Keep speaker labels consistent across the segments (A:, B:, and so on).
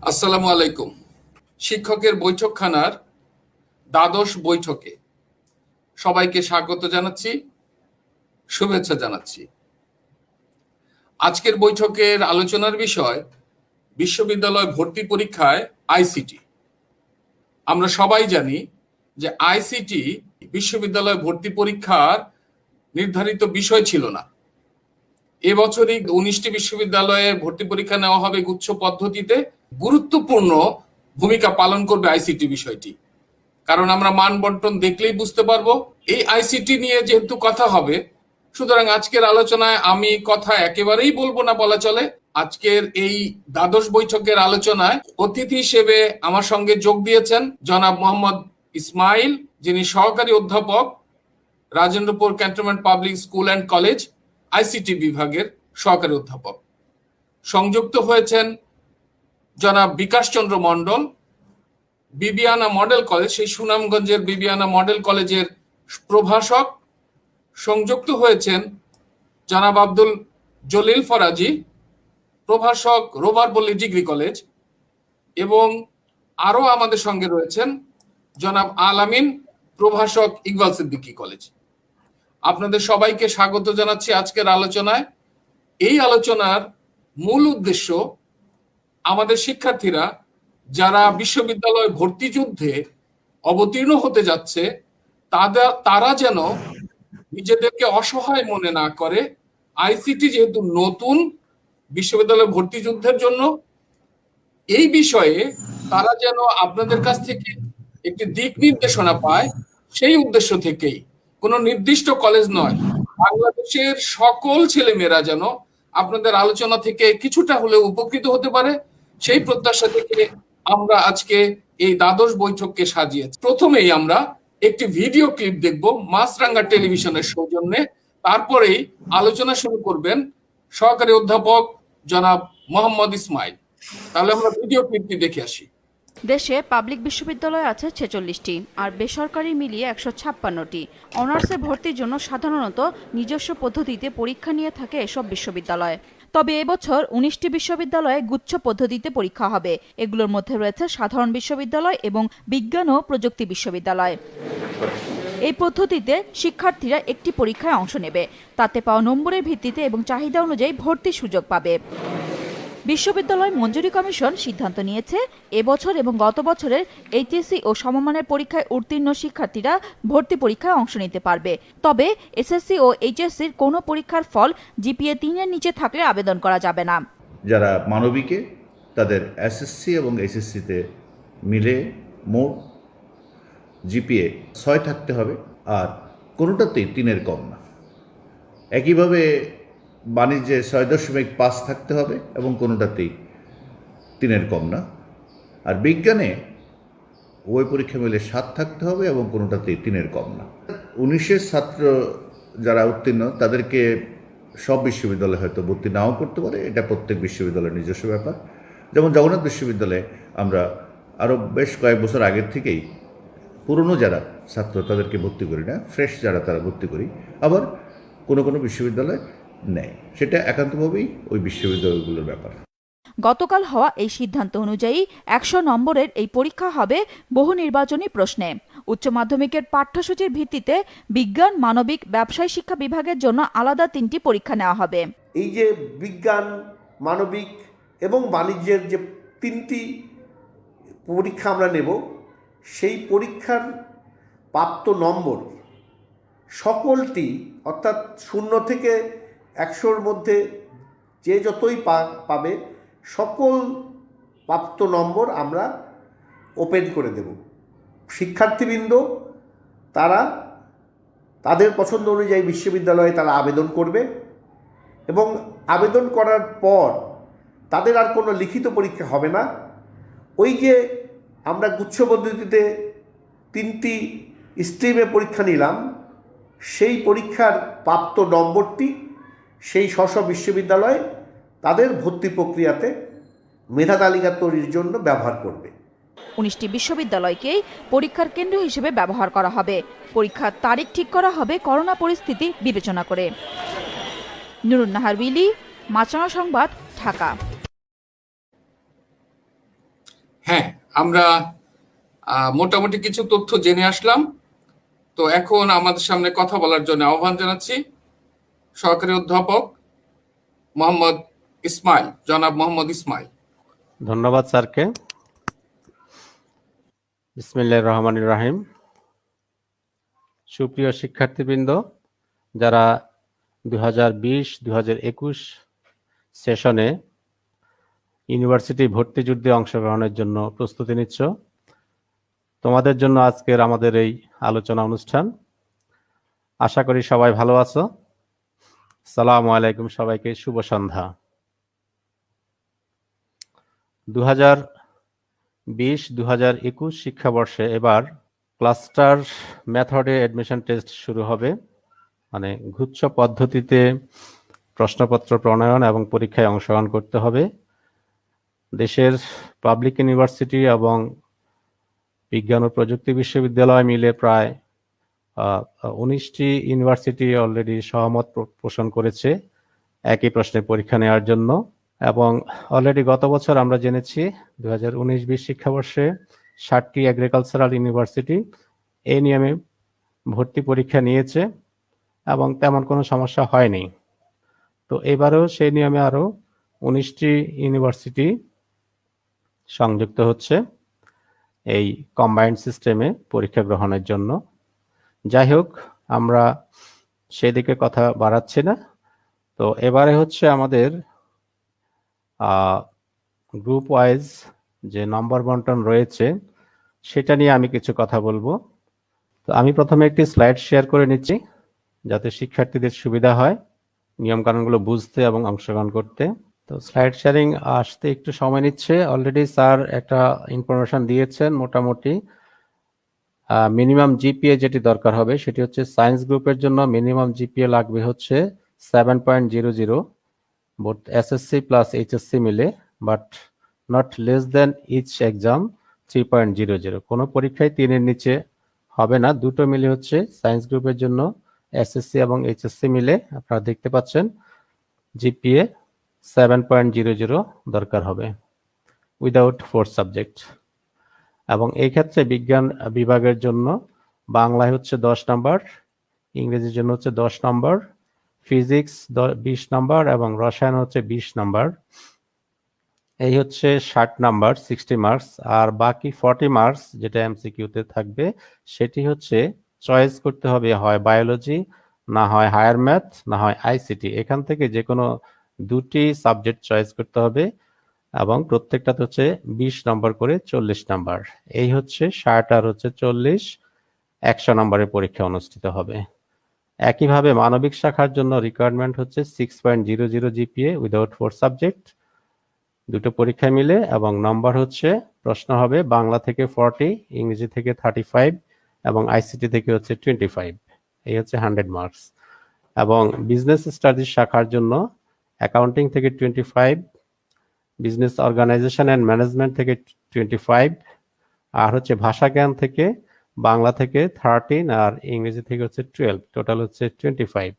A: আসসালামু আলাইকুম। শিক্ষকের বৈঠকখানার দ্বাদশ বৈঠকে সবাইকে স্বাগত জানাচ্ছি, শুভেচ্ছা জানাচ্ছি। আজকের বৈঠকের আলোচনার বিষয় বিশ্ববিদ্যালয় ভর্তি পরীক্ষায় আইসিটি। আমরা সবাই জানি যে আইসিটি বিশ্ববিদ্যালয় ভর্তি পরীক্ষার নির্ধারিত বিষয় ছিল না। এবছরই 19টি বিশ্ববিদ্যালয়ে ভর্তি পরীক্ষা নেওয়া হবে গুচ্ছ পদ্ধতিতে। গুরুত্বপূর্ণ ভূমিকা পালন করবে আইসিটি বিষয়টি, কারণ আমরা মান বন্টন দেখলেই বুঝতে পারবো। এই আইসিটি নিয়ে যেহেতু কথা হবে, সুতরাং আজকের আলোচনায় আমি কথা একেবারেই বলবো না বলা চলে। আজকের এই দ্বাদশ বৈঠকের আলোচনায় অতিথি হিসেবে আমার সঙ্গে যোগ দিয়েছেন জনাব মোহাম্মদ ইসমাইল, যিনি সহকারী অধ্যাপক, Rajendrapur cantonment public school and college ICT বিভাগের সহকারী অধ্যাপক। সংযুক্ত হয়েছেন জনাব বিকাশ চন্দ্র মণ্ডল, বিবিয়ানা মডেল কলেজ, সেই সুনামগঞ্জের বিবিয়ানা মডেল কলেজের প্রভাষক। সংযুক্ত হয়েছেন জনাব আব্দুল জলিল ফরাজি, প্রভাষক, রোভারপল্লী ডিগ্রি কলেজ। এবং আরো আমাদের সঙ্গে রয়েছেন জনাব আলামিন, প্রভাষক, ইকবাল সিদ্দিকী কলেজ। আপনাদের সবাইকে স্বাগত জানাচ্ছি আজকের আলোচনায়। এই আলোচনার মূল উদ্দেশ্য আমাদের শিক্ষার্থীরা যারা বিশ্ববিদ্যালয় ভর্তি যুদ্ধে অবতীর্ণ হতে যাচ্ছে তারা যেন নিজেদেরকে অসহায় মনে না করে। আইসিটি যেহেতু নতুন বিশ্ববিদ্যালয় ভর্তি যুদ্ধের জন্য, এই বিষয়ে তারা যেন আপনাদের কাছ থেকে একটি দিক নির্দেশনা পায়, সেই উদ্দেশ্য থেকেই, কোনো নির্দিষ্ট কলেজ নয়, বাংলাদেশের সকল ছেলেমেয়েরা যেন আপনাদের আলোচনা থেকে কিছুটা হলেও উপকৃত হতে পারে, সেই প্রত্যাশা থেকে আমরা আজকে এই দ্বাদশ বৈঠককে সাজিয়েছি। প্রথমেই আমরা একটি ভিডিও ক্লিপ দেখব মাছরাঙ্গা টেলিভিশনের সৌজন্যে। তারপরেই আলোচনা শুরু করবেন সহকারী অধ্যাপক জনাব মোহাম্মদ ইসমাইল। তাহলে আমরা ভিডিও ক্লিপটি দেখে আসি।
B: দেশে পাবলিক বিশ্ববিদ্যালয় আছে 46টি আর বেসরকারি মিলিয়ে 156টি। অনার্সে ভর্তির জন্য সাধারণত নিজস্ব পদ্ধতিতে পরীক্ষা নিয়ে থাকে এসব বিশ্ববিদ্যালয়। তবে এবছর 19টি বিশ্ববিদ্যালয়ে গুচ্ছ পদ্ধতিতে পরীক্ষা হবে। এগুলোর মধ্যে রয়েছে সাধারণ বিশ্ববিদ্যালয় এবং বিজ্ঞান ও প্রযুক্তি বিশ্ববিদ্যালয়। এই পদ্ধতিতে শিক্ষার্থীরা একটি পরীক্ষায় অংশ নেবে, তাতে পাওয়া নম্বরের ভিত্তিতে এবং চাহিদা অনুযায়ী ভর্তির সুযোগ পাবে। বিশ্ববিদ্যালয় মঞ্জুরি কমিশন সিদ্ধান্ত নিয়েছে এবছর এবং গত বছরের এইচএসসি ও সমমানের পরীক্ষায় উত্তীর্ণ শিক্ষার্থীরা ভর্তি পরীক্ষায় অংশ নিতে পারবে। তবে এসএসসি ও এইচএসসির কোনো পরীক্ষার ফল জিপিএ 3-এর নিচে থাকলে আবেদন করা যাবে না।
C: যারা মানবিকে তাদের এসএসসি এবং এইচএসসিতে মিলে মোট জিপিএ 6 থাকতে হবে, আর কোনোটাতেই 3-এর কম না। একইভাবে বাণিজ্যে 6.5 থাকতে হবে এবং কোনোটাতেই 3-এর কম না। আর বিজ্ঞানে ওই পরীক্ষা মিলে 7 থাকতে হবে এবং কোনোটাতেই 3-এর কম না। 19-এর ছাত্র যারা উত্তীর্ণ তাদেরকে সব বিশ্ববিদ্যালয়ে হয়তো ভর্তি নাও করতে পারে, এটা প্রত্যেক বিশ্ববিদ্যালয়ের নিজস্ব ব্যাপার। যেমন জগন্নাথ বিশ্ববিদ্যালয়ে আমরা আরও বেশ কয়েক বছর আগের থেকেই পুরনো যারা ছাত্র তাদেরকে ভর্তি করি না, ফ্রেশ যারা তারা ভর্তি করি। আবার কোনো কোনো বিশ্ববিদ্যালয় নেয়, সেটা একান্তভাবেই ওই বিশ্ববিদ্যালয়গুলোর ব্যাপার।
B: গতকাল হওয়া এই সিদ্ধান্ত অনুযায়ী 100 নম্বরের এই পরীক্ষা হবে বহু নির্বাচনী প্রশ্নে। উচ্চ মাধ্যমিকের পাঠ্যসূচির ভিত্তিতে বিজ্ঞান, মানবিক, ব্যবসায় শিক্ষা বিভাগের জন্য আলাদা 3টি পরীক্ষা নেওয়া হবে।
D: এই যে বিজ্ঞান, মানবিক এবং বাণিজ্যের যে 3টি পরীক্ষা আমরা নেব, সেই পরীক্ষার প্রাপ্ত নম্বর সকলটি, অর্থাৎ 0 থেকে 100-র মধ্যে যে যতই পাবে, সকল প্রাপ্ত নম্বর আমরা ওপেন করে দেব। শিক্ষার্থীবৃন্দ তারা তাদের পছন্দ অনুযায়ী বিশ্ববিদ্যালয়ে তারা আবেদন করবে এবং আবেদন করার পর তাদের আর কোনো লিখিত পরীক্ষা হবে না। ওই যে আমরা গুচ্ছ পদ্ধতিতে 3টি স্ট্রিমে পরীক্ষা নিলাম, সেই পরীক্ষার প্রাপ্ত নম্বরটি সেই স্ব বিশ্ববিদ্যালয় তাদের ভর্তি প্রক্রিয়াতে মেধা তালিকা তৈরির জন্য ব্যবহার করবে।
B: 19টি বিশ্ববিদ্যালয়কেই পরীক্ষার কেন্দ্র হিসেবে ব্যবহার করা হবে। পরীক্ষার তারিখ ঠিক করা হবে করোনা পরিস্থিতি বিবেচনা করে। নুরুন নাহার উইলি, মাছরাঙা সংবাদ, ঢাকা।
A: হ্যাঁ, আমরা মোটামুটি কিছু তথ্য জেনে আসলাম। তো এখন আমাদের সামনে কথা বলার জন্য আহ্বান জানাচ্ছি সহকারী অধ্যাপক মোহাম্মদ ইসমাইল, জনাব মোহাম্মদ ইসমাইল।
E: ধন্যবাদ স্যারকে। বিসমিল্লাহির রহমানির রহিম। সুপ্রিয় শিক্ষার্থীবৃন্দ, যারা 2020-2021 সেশনে ইউনিভার্সিটি ভর্তি যুদ্ধে অংশগ্রহণের জন্য প্রস্তুতি নিচ্ছ, তোমাদের জন্য আজকের আমাদের এই আলোচনা অনুষ্ঠান। আশা করি সবাই ভালো আছো। আসসালামু আলাইকুম, সবাইকে শুভ সন্ধ্যা। 2020-2021 শিক্ষাবর্ষে এবার ক্লাস্টার মেথডে অ্যাডমিশন টেস্ট শুরু হবে, মানে গুচ্ছ পদ্ধতিতে প্রশ্নপত্র প্রণয়ন এবং পরীক্ষায় অংশগ্রহণ করতে হবে। দেশের পাবলিক ইউনিভার্সিটি এবং বিজ্ঞান ও প্রযুক্তি বিশ্ববিদ্যালয় মিলে প্রায় 19টি ইউনিভার্সিটি অলরেডি সহমত পোষণ করেছে একই প্রশ্নে পরীক্ষা নেওয়ার জন্য। এবং অলরেডি গত বছর আমরা জেনেছি 2019-20 শিক্ষাবর্ষে 60টি এগ্রিকালচারাল ইউনিভার্সিটি এই নিয়মে ভর্তি পরীক্ষা নিয়েছে এবং তেমন কোনো সমস্যা হয়নি। তো এবারেও সেই নিয়মে আরো 19টি ইউনিভার্সিটি সংযুক্ত হচ্ছে এই কম্বাইন্ড সিস্টেমে পরীক্ষা গ্রহণের জন্য। যাই হোক, আমরা সেদিকে কথা বাড়াচ্ছি না। তো এবারে হচ্ছে আমাদের গ্রুপ ওয়াইজ যে নম্বর বন্টন রয়েছে সেটা নিয়ে আমি কিছু কথা বলবো। তো আমি প্রথমে একটি স্লাইড শেয়ার করে নিচ্ছি যাতে শিক্ষার্থীদের সুবিধা হয় নিয়মকানুনগুলো বুঝতে এবং অংশগ্রহণ করতে। তো স্লাইড শেয়ারিং আসতে একটু সময় নিচ্ছে। অলরেডি স্যার একটা ইনফরমেশন দিয়েছেন। মোটামুটি মিনিমাম জিপিএ যেটি দরকার হবে সেটি হচ্ছে সায়েন্স গ্রুপের জন্য মিনিমাম জিপিএ লাগবে হচ্ছে 7.00 both SSC plus HSC মিলে, but not less than each exam 3.00। কোনো পরীক্ষায় 3-এর নিচে হবে না। দুটো মিলে হচ্ছে সায়েন্স গ্রুপের জন্য এসএসসি এবং এইচএসসি মিলে আপনারা দেখতে পাচ্ছেন জিপিএ 7.00 দরকার হবে উইদাউট 4 সাবজেক্ট। এবং এই ক্ষেত্রে বিজ্ঞান বিভাগের জন্য বাংলায় হচ্ছে 10 নম্বর, ইংরেজির জন্য হচ্ছে 10 নম্বর, ফিজিক্স 20 নম্বর এবং রসায়ন হচ্ছে 20 নম্বর। এই হচ্ছে 60 নাম্বার, 60 মার্কস। আর বাকি 40 মার্কস যেটা এমসিকিউতে থাকবে সেটি হচ্ছে চয়েস করতে হবে, হয় বায়োলজি, না হয় হায়ার ম্যাথ, না হয় আইসিটি। এখান থেকে যে কোনো দুটি সাবজেক্ট চয়েস করতে হবে এবং প্রত্যেকটাতে হচ্ছে 20 নম্বর করে 40 নাম্বার। এই হচ্ছে 60 আর হচ্ছে 40, 100 নম্বরের পরীক্ষা অনুষ্ঠিত হবে। একইভাবে মানবিক শাখার জন্য রিকোয়ারমেন্ট হচ্ছে 6.00 জিপিএ উইদাউট 4 সাবজেক্ট, দুটো পরীক্ষা মিলে। এবং নম্বর হচ্ছে প্রশ্ন হবে বাংলা থেকে 40, ইংরেজি থেকে 35 এবং আইসিটি থেকে হচ্ছে 25। এই হচ্ছে 100 মার্কস। এবং বিজনেস স্টাডিজ শাখার জন্য অ্যাকাউন্টিং থেকে 25, বিজনেস অর্গানাইজেশন অ্যান্ড ম্যানেজমেন্ট থেকে 25, আর হচ্ছে ভাষা জ্ঞান থেকে বাংলা থেকে 13 আর ইংরেজি থেকে হচ্ছে 12, টোটাল হচ্ছে 25।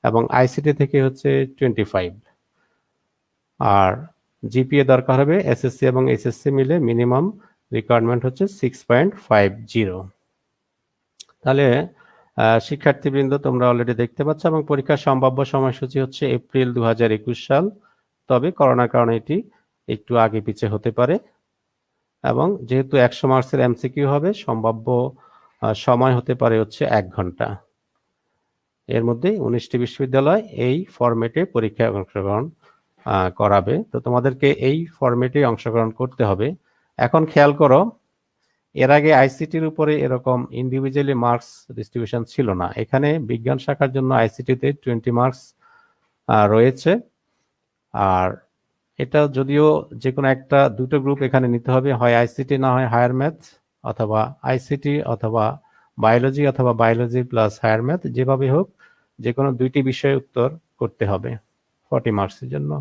E: এবং আইসিটি থেকে হচ্ছে 25। আর জিপিএ দরকার হবে এসএসসি এবং এইচএসসি মিলে মিনিমাম রিকোয়ারমেন্ট হচ্ছে 6.50। তাহলে শিক্ষার্থীবৃন্দ তোমরা অলরেডি দেখতে পাচ্ছ এবং পরীক্ষার সম্ভাব্য সময়সূচি হচ্ছে এপ্রিল 2021 সাল। তবে করোনার কারণে এটি একটু আগে পিছিয়ে হতে পারে। এবং যেহেতু 100 মার্কসের এমসিকিউ হবে, সম্ভাব্য সময় হতে পারে হচ্ছে 1 ঘন্টা। এর মধ্যে 19টি বিশ্ববিদ্যালয় এই ফরম্যাটে পরীক্ষায় অংশগ্রহণ করাবে। তো তোমাদেরকে এই ফরম্যাটে অংশগ্রহণ করতে হবে। এখন খেয়াল করো, এর আগে আইসিটির উপরে এরকম ইন্ডিভিজুয়ালি মার্কস ডিস্ট্রিবিউশন ছিল না। এখানে বিজ্ঞান শাখার জন্য আইসিটিতে 20 মার্কস রয়েছে। আর এটা যদিও যে কোনো একটা দুটো গ্রুপ এখানে নিতে হবে, হয় আইসিটি না হয় হায়ার ম্যাথ, অথবা আইসিটি অথবা বায়োলজি, অথবা বায়োলজি প্লাস হায়ার ম্যাথ, যেভাবে হোক যে কোনো দুইটি বিষয়ে উত্তর করতে হবে 40 মার্কসের জন্য।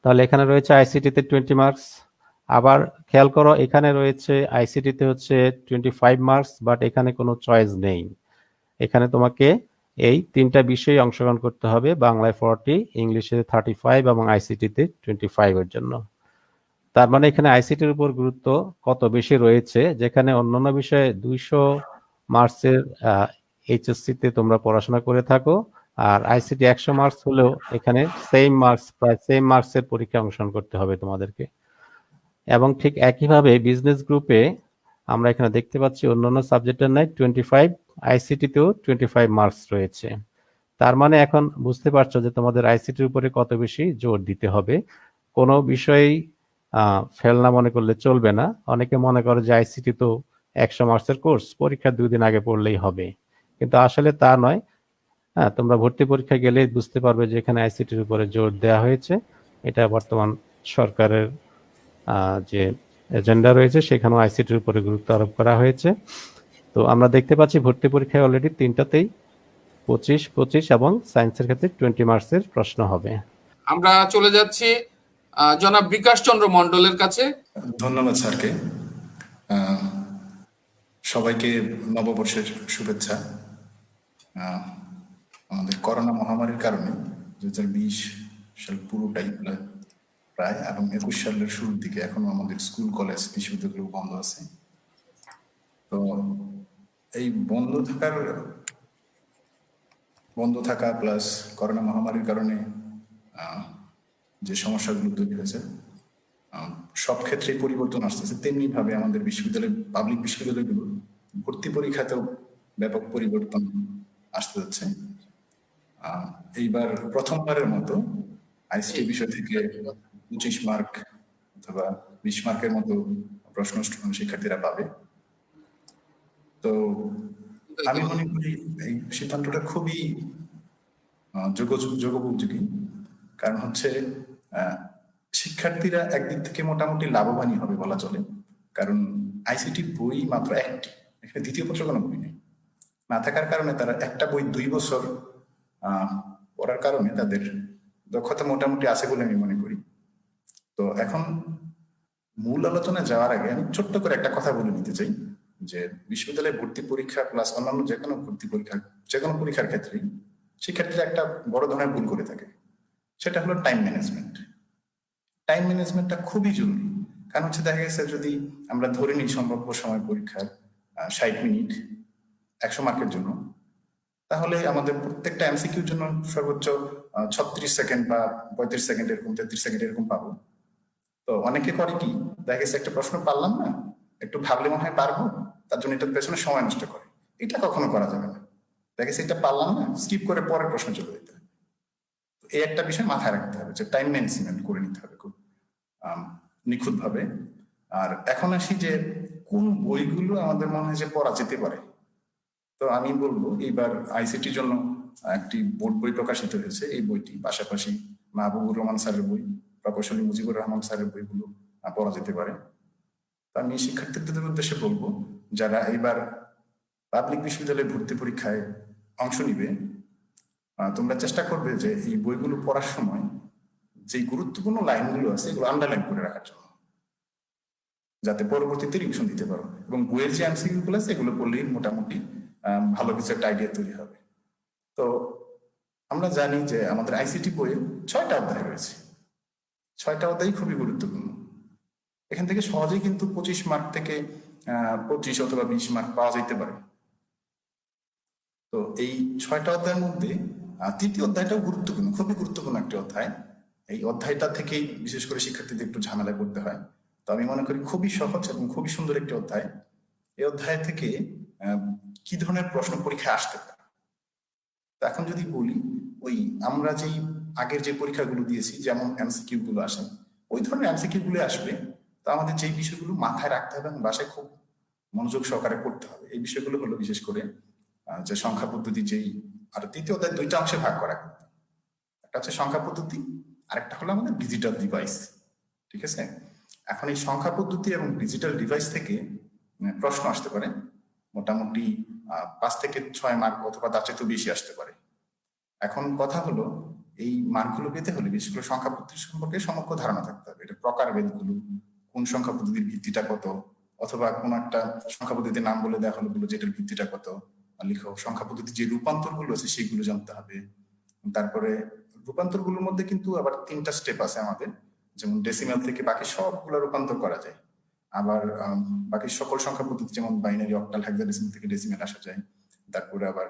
E: তাহলে এখানে রয়েছে আইসিটিতে 20 মার্কস। আবার খেয়াল করো, এখানে রয়েছে আইসিটিতে হচ্ছে 25 মার্কস, বাট এখানে কোনো চয়েস নেই। এখানে তোমাকে এই তিনটা বিষয়ে অংশগ্রহণ করতে হবে, বাংলায় 40, ইংলিশে 35 এবং আইসিটিতে 25 এর জন্য। তার মানে এখানে আইসিটির উপর গুরুত্ব কত বেশি রয়েছে, যেখানে অন্যান্য বিষয়ে 200 মার্কসের এইচএসসি তে তোমরা পড়াশোনা করে থাকো, আর আইসিটি 100 মার্কস হলেও এখানে প্রায় সেম মার্কসের পরীক্ষা অংশগ্রহণ করতে হবে তোমাদেরকে। এবং ঠিক একইভাবে বিজনেস গ্রুপে আমরা এখানে দেখতে পাচ্ছি অন্যান্য সাবজেক্টের নাই 25, আইসিটিতেও 25 মার্কস রয়েছে। তার মানে এখন বুঝতে পারছো যে তোমাদের আইসিটির উপরে কত বেশি জোর দিতে হবে। কোনো বিষয়েই ফেল না মনে করলে চলবে না। অনেকে মনে করে যে আইসিটি তো 100 মার্কসের কোর্স, পরীক্ষার 2 দিন আগে পড়লেই হবে, কিন্তু আসলে তা নয়। হ্যাঁ, তোমরা ভর্তি পরীক্ষা গেলে বুঝতে পারবে যে এখানে আইসিটির উপরে জোর দেওয়া হয়েছে। এটা বর্তমান সরকারের যে এজেন্ডা রয়েছে সেখানেও আইসিটির উপরে গুরুত্ব আরোপ করা হয়েছে। তো আমরা দেখতে পাচ্ছি ভর্তি পরীক্ষায় অলরেডি 3টাতেই 25 এবং সায়েন্সের ক্ষেত্রে 20 মার্কসের প্রশ্ন হবে।
A: আমরা চলে যাচ্ছি জনাব বিকাশ চন্দ্র মণ্ডলের কাছে।
F: ধন্যবাদ স্যারকে। সবাইকে নববর্ষের শুভেচ্ছা। আমাদের করোনা মহামারীর কারণে 2020 সাল পুরোটাই প্রায় এবং 21 সালের শুরুর দিকে এখনো আমাদের স্কুল কলেজ বিশ্ববিদ্যালয় বন্ধ আছে। তো এই বন্ধ থাকা প্লাস করোনা মহামারীর কারণে যে সমস্যাগুলো তৈরি হয়েছে, সব ক্ষেত্রেই পরিবর্তন আসতেছে। তেমনি ভাবে আমাদের পাবলিক বিশ্ববিদ্যালয়গুলো ভর্তি পরীক্ষাতেও ব্যাপক পরিবর্তন আসতে যাচ্ছে। এইবার প্রথমবারের মতো আইসিটি বিষয় থেকে 25 মার্ক অথবা 20 মার্কের মতো প্রশ্ন শিক্ষার্থীরা পাবে। তো আমি মনে করি এই সিদ্ধান্তটা খুবই যোগোপযোগী। কারণ হচ্ছে শিক্ষার্থীরা একদিক থেকে মোটামুটি লাভবানই হবে বলা চলে। কারণ আইসিটি বই মাত্র একটি, এখানে দ্বিতীয় পত্র কোনো বই নেই। না থাকার কারণে তারা একটা বই 2 বছর পড়ার কারণে তাদের দক্ষতা মোটামুটি আছে বলে আমি মনে করি। তো এখন মূল আলোচনায় যাওয়ার আগে আমি ছোট্ট করে একটা কথা বলে নিতে চাই যে বিশ্ববিদ্যালয়ে ভর্তি পরীক্ষা প্লাস অন্যান্য যে কোনো পরীক্ষার ক্ষেত্রে শিক্ষার্থীরা একটা বড় ধরনের ভুল করে থাকে, সেটা হলো টাইম ম্যানেজমেন্ট। টাইম ম্যানেজমেন্টটা খুবই জরুরি। কারণ হচ্ছে দেখা গেছে যদি আমরা ধরে নিই সম্ভাব্য সময় পরীক্ষার 60 মিনিট 100 মার্কের জন্য, তাহলে আমাদের প্রত্যেকটা এমসিকিউর জন্য সর্বোচ্চ 36 সেকেন্ড বা 35 সেকেন্ড এরকম 33 সেকেন্ড এরকম পাবো। তো অনেকে করে কি, দেখা গেছে একটা প্রশ্ন পারলাম না, একটু ভাবলে মনে হয় পারবো, তার জন্য এটার পেছনে সময় নষ্ট করে। এটা কখনো করা যাবে না। দেখা গেছে এটা পারলাম না, স্কিপ করে পরের প্রশ্ন চলে যেতে হবে। এই একটা বিষয় মাথায় রাখতে হবে যে টাইম ম্যানেজমেন্ট করে নিতে হবে খুব নিখুঁত ভাবে। আর এখন আসি যে কোন বইগুলো আমাদের মনে হয় যে পড়া যেতে পারে। তো আমি বলবো এইবার আইসিটির জন্য একটি বোর্ড বই প্রকাশিত হয়েছে। এই বইটি পাশাপাশি মাহবুবুর রহমান স্যারের বই, প্রকৌশলী মুজিবুর রহমান স্যারের বইগুলো পড়া যেতে পারে। তো আমি শিক্ষার্থীদের উদ্দেশ্যে বলবো, যারা এইবার পাবলিক বিশ্ববিদ্যালয়ে ভর্তি পরীক্ষায় অংশ নিবে, তোমরা চেষ্টা করবে যে এই বইগুলো পড়ার সময় যে গুরুত্বপূর্ণ লাইনগুলো আছে এগুলো আন্ডারলাইন করে রাখার জন্য, যাতে পরবর্তীতে রিভিশন দিতে পারো। এবং বইয়ের যে এমসিকিউ গুলো আছে এগুলো পড়লেই মোটামুটি ভালো কিছু একটা আইডিয়া তৈরি হবে। তো আমরা জানি যে আমাদের আইসিটি বইয়ে 6টা অধ্যায় রয়েছে। 6টা অধ্যায় খুবই গুরুত্বপূর্ণ। এখান থেকে সহজেই কিন্তু 25 মার্ক থেকে 25 অথবা 20 মার্ক পাওয়া যেতে পারে। তো এই 6টা অধ্যায়ের মধ্যে তৃতীয় অধ্যায়টাও গুরুত্বপূর্ণ, খুবই গুরুত্বপূর্ণ একটি অধ্যায়। এই অধ্যায়টা থেকেই বিশেষ করে শিক্ষার্থীদের একটু ঝামেলায় পড়তে হয়। তো আমি মনে করি খুবই সহজ এবং খুবই সুন্দর একটি অধ্যায়। এই অধ্যায় থেকে কি ধরনের প্রশ্ন পরীক্ষায় আসতে পারে। তো এখন যদি বলি, ওই আমরা যেই আগের যে পরীক্ষাগুলো দিয়েছি যেমন এমসিকিউ গুলো আসে, ওই ধরনের এমসিকিউ গুলো আসবে। তো আমাদের যেই বিষয়গুলো মাথায় রাখতে হবে এবং বাসায় খুব মনোযোগ সহকারে করতে হবে, এই বিষয়গুলো হলো বিশেষ করে যে সংখ্যা পদ্ধতি, যেই আর তৃতীয় অধ্যায় 2টা অংশে ভাগ করা। একটা হচ্ছে সংখ্যা পদ্ধতি, আরেকটা হলো আমাদের ডিজিটাল ডিভাইস। ঠিক আছে, এখন এই সংখ্যা পদ্ধতি এবং ডিজিটাল ডিভাইস থেকে প্রশ্ন আসতে পারে মোটামুটি 5 থেকে 6 মার্ক অথবা তার চেয়ে বেশি আসতে পারে। এখন কথা হলো, এই মার্কগুলো পেতে হলে বিশেষ করে সংখ্যা পদ্ধতি সম্পর্কে সমগ্র ধারণা থাকতে হবে। এটা প্রকারভেদগুলো, কোন সংখ্যা পদ্ধতির ভিত্তিটা কত, অথবা কোন একটা সংখ্যা পদ্ধতির নাম বলে দেওয়া হলো যেটার ভিত্তিটা কত লিখো। সংখ্যা পদ্ধতির যে রূপান্তর গুলো আছে সেগুলো জানতে হবে। তারপরে রূপান্তর গুলোর মধ্যে কিন্তু আবার 3টা স্টেপ আছে আমাদের। যেমন ডেসিমাল থেকে বাকি সবগুলো রূপান্তর করা যায়। আবার বাকি সকল সংখ্যা পদ্ধতি যেমন বাইনারি, অক্টাল, হেক্সাডেসিমাল থেকে ডেসিমাল আসা যায়, তারপরে আবার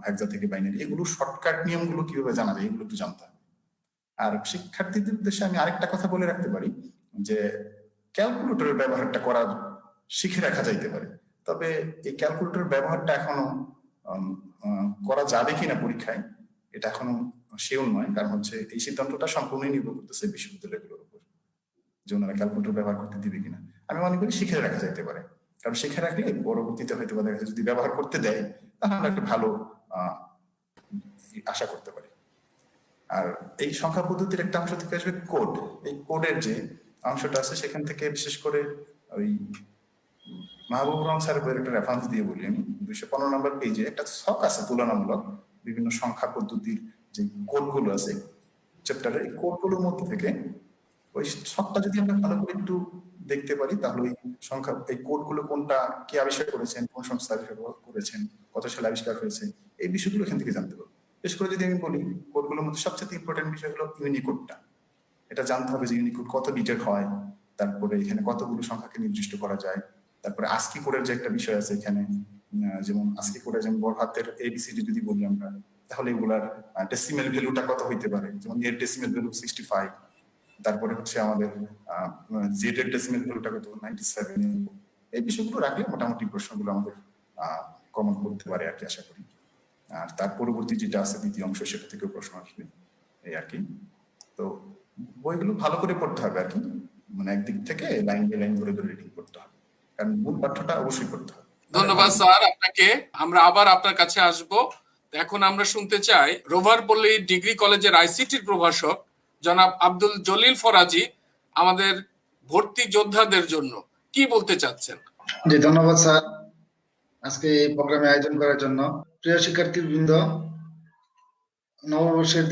F: হেক্সা থেকে বাইনারি, এগুলো শর্টকাট নিয়মগুলো কিভাবে জানা যায় এগুলো একটু জানতে হবে। আর শিক্ষার্থীদের উদ্দেশ্যে আমি আরেকটা কথা বলে রাখতে পারি যে ক্যালকুলেটরের ব্যবহারটা করা শিখে রাখা যাইতে পারে, তবে এই ক্যালকুলেটরের ব্যবহারটা এখনো করা যাবে কিনা পরীক্ষায় এটা এখনো শিওর নয়, কারণ হচ্ছে এই সিদ্ধান্তটা সম্পূর্ণই নির্ভর করতেছে বিশ্ববিদ্যালয়গুলোর উপর যে ওনারা ক্যালকুলেটর ব্যবহার করতে দিবে কিনা। আমি মনে করি শিখে রাখা যাইতে পারে, কারণ শিখে রাখলে পরবর্তীতে হয়তো দেখা যাচ্ছে যদি ব্যবহার করতে দেয় তাহলে আমরা একটা ভালো আশা করতে পারি। আর এই সংখ্যা পদ্ধতির একটা অংশ থেকে আসবে কোড। এই কোডের যে অংশটা আছে সেখান থেকে বিশেষ করে ওই মাহবুবুর রহমান স্যারের একটা রেফারেন্স দিয়ে বলি আমি, 215 নম্বর পেজে একটা ছক আছে তুলনামূলক বিভিন্ন সংখ্যা পদ্ধতির যে কোডগুলো আছে চ্যাপ্টারে, এই কোডগুলোর মধ্যে থেকে ওই ছকটা যদি আমরা ভালো করে একটু দেখতে পারি তাহলে ওই সংখ্যা, এই কোডগুলো কোনটা কে আবিষ্কার করেছেন, কোন সংস্থা আবিষ্কার করেছেন, কত সালে আবিষ্কার হয়েছে, এই বিষয়গুলো এখান থেকে জানতে পারবো। বিশেষ করে যদি আমি বলি কোডগুলোর মধ্যে সবচেয়ে ইম্পর্টেন্ট বিষয় হলো ইউনিকোডটা। এটা জানতে হবে যে ইউনিকোড কত বিটের হয়, তারপরে এখানে কতগুলো সংখ্যাকে নির্দিষ্ট করা যায়, তারপরে আস্কি কোডের যে একটা বিষয় আছে এখানে, যেমন আস্কি কোডে যেমন বড় হাতের এবিসিডি যদি বলি আমরা তাহলে এগুলার ডেসিমেল ভ্যালুটা কত হইতে পারে, যেমন এর ডেসিমেল ভ্যালু 65, তারপরে হচ্ছে আমাদের জেড এর ডেসিমেল ভ্যালুটা কত 97। এই বিষয়গুলো রাখলে মোটামুটি প্রশ্নগুলো আমাদের কমন করতে পারে আর কি আশা করি। আর তার পরবর্তী যেটা আছে দ্বিতীয় অংশ সেটা থেকেও প্রশ্ন আসবে এই আর কি। তো বইগুলো ভালো করে পড়তে হবে আর কি, মানে একদিক থেকে লাইন বাই লাইন ধরে ধরে রিডিং করতে হবে, কারণ মূল পাঠ্যটা অবশ্যই পড়তে হবে।
A: ধন্যবাদ স্যার আপনাকে। আমরা আবার আপনার কাছে আসব। এখন আমরা শুনতে চাই রোভারপল্লী ডিগ্রি কলেজের আইসিটির প্রভাষক জনাব আব্দুল জলিল ফরাজি আমাদের ভর্তি যোদ্ধাদের জন্য কি বলতে চাচ্ছেন।
G: জি ধন্যবাদ স্যার আজকে এই প্রোগ্রামে আয়োজন করার জন্য। প্রিয় শিক্ষার্থীবৃন্দ, নববর্ষের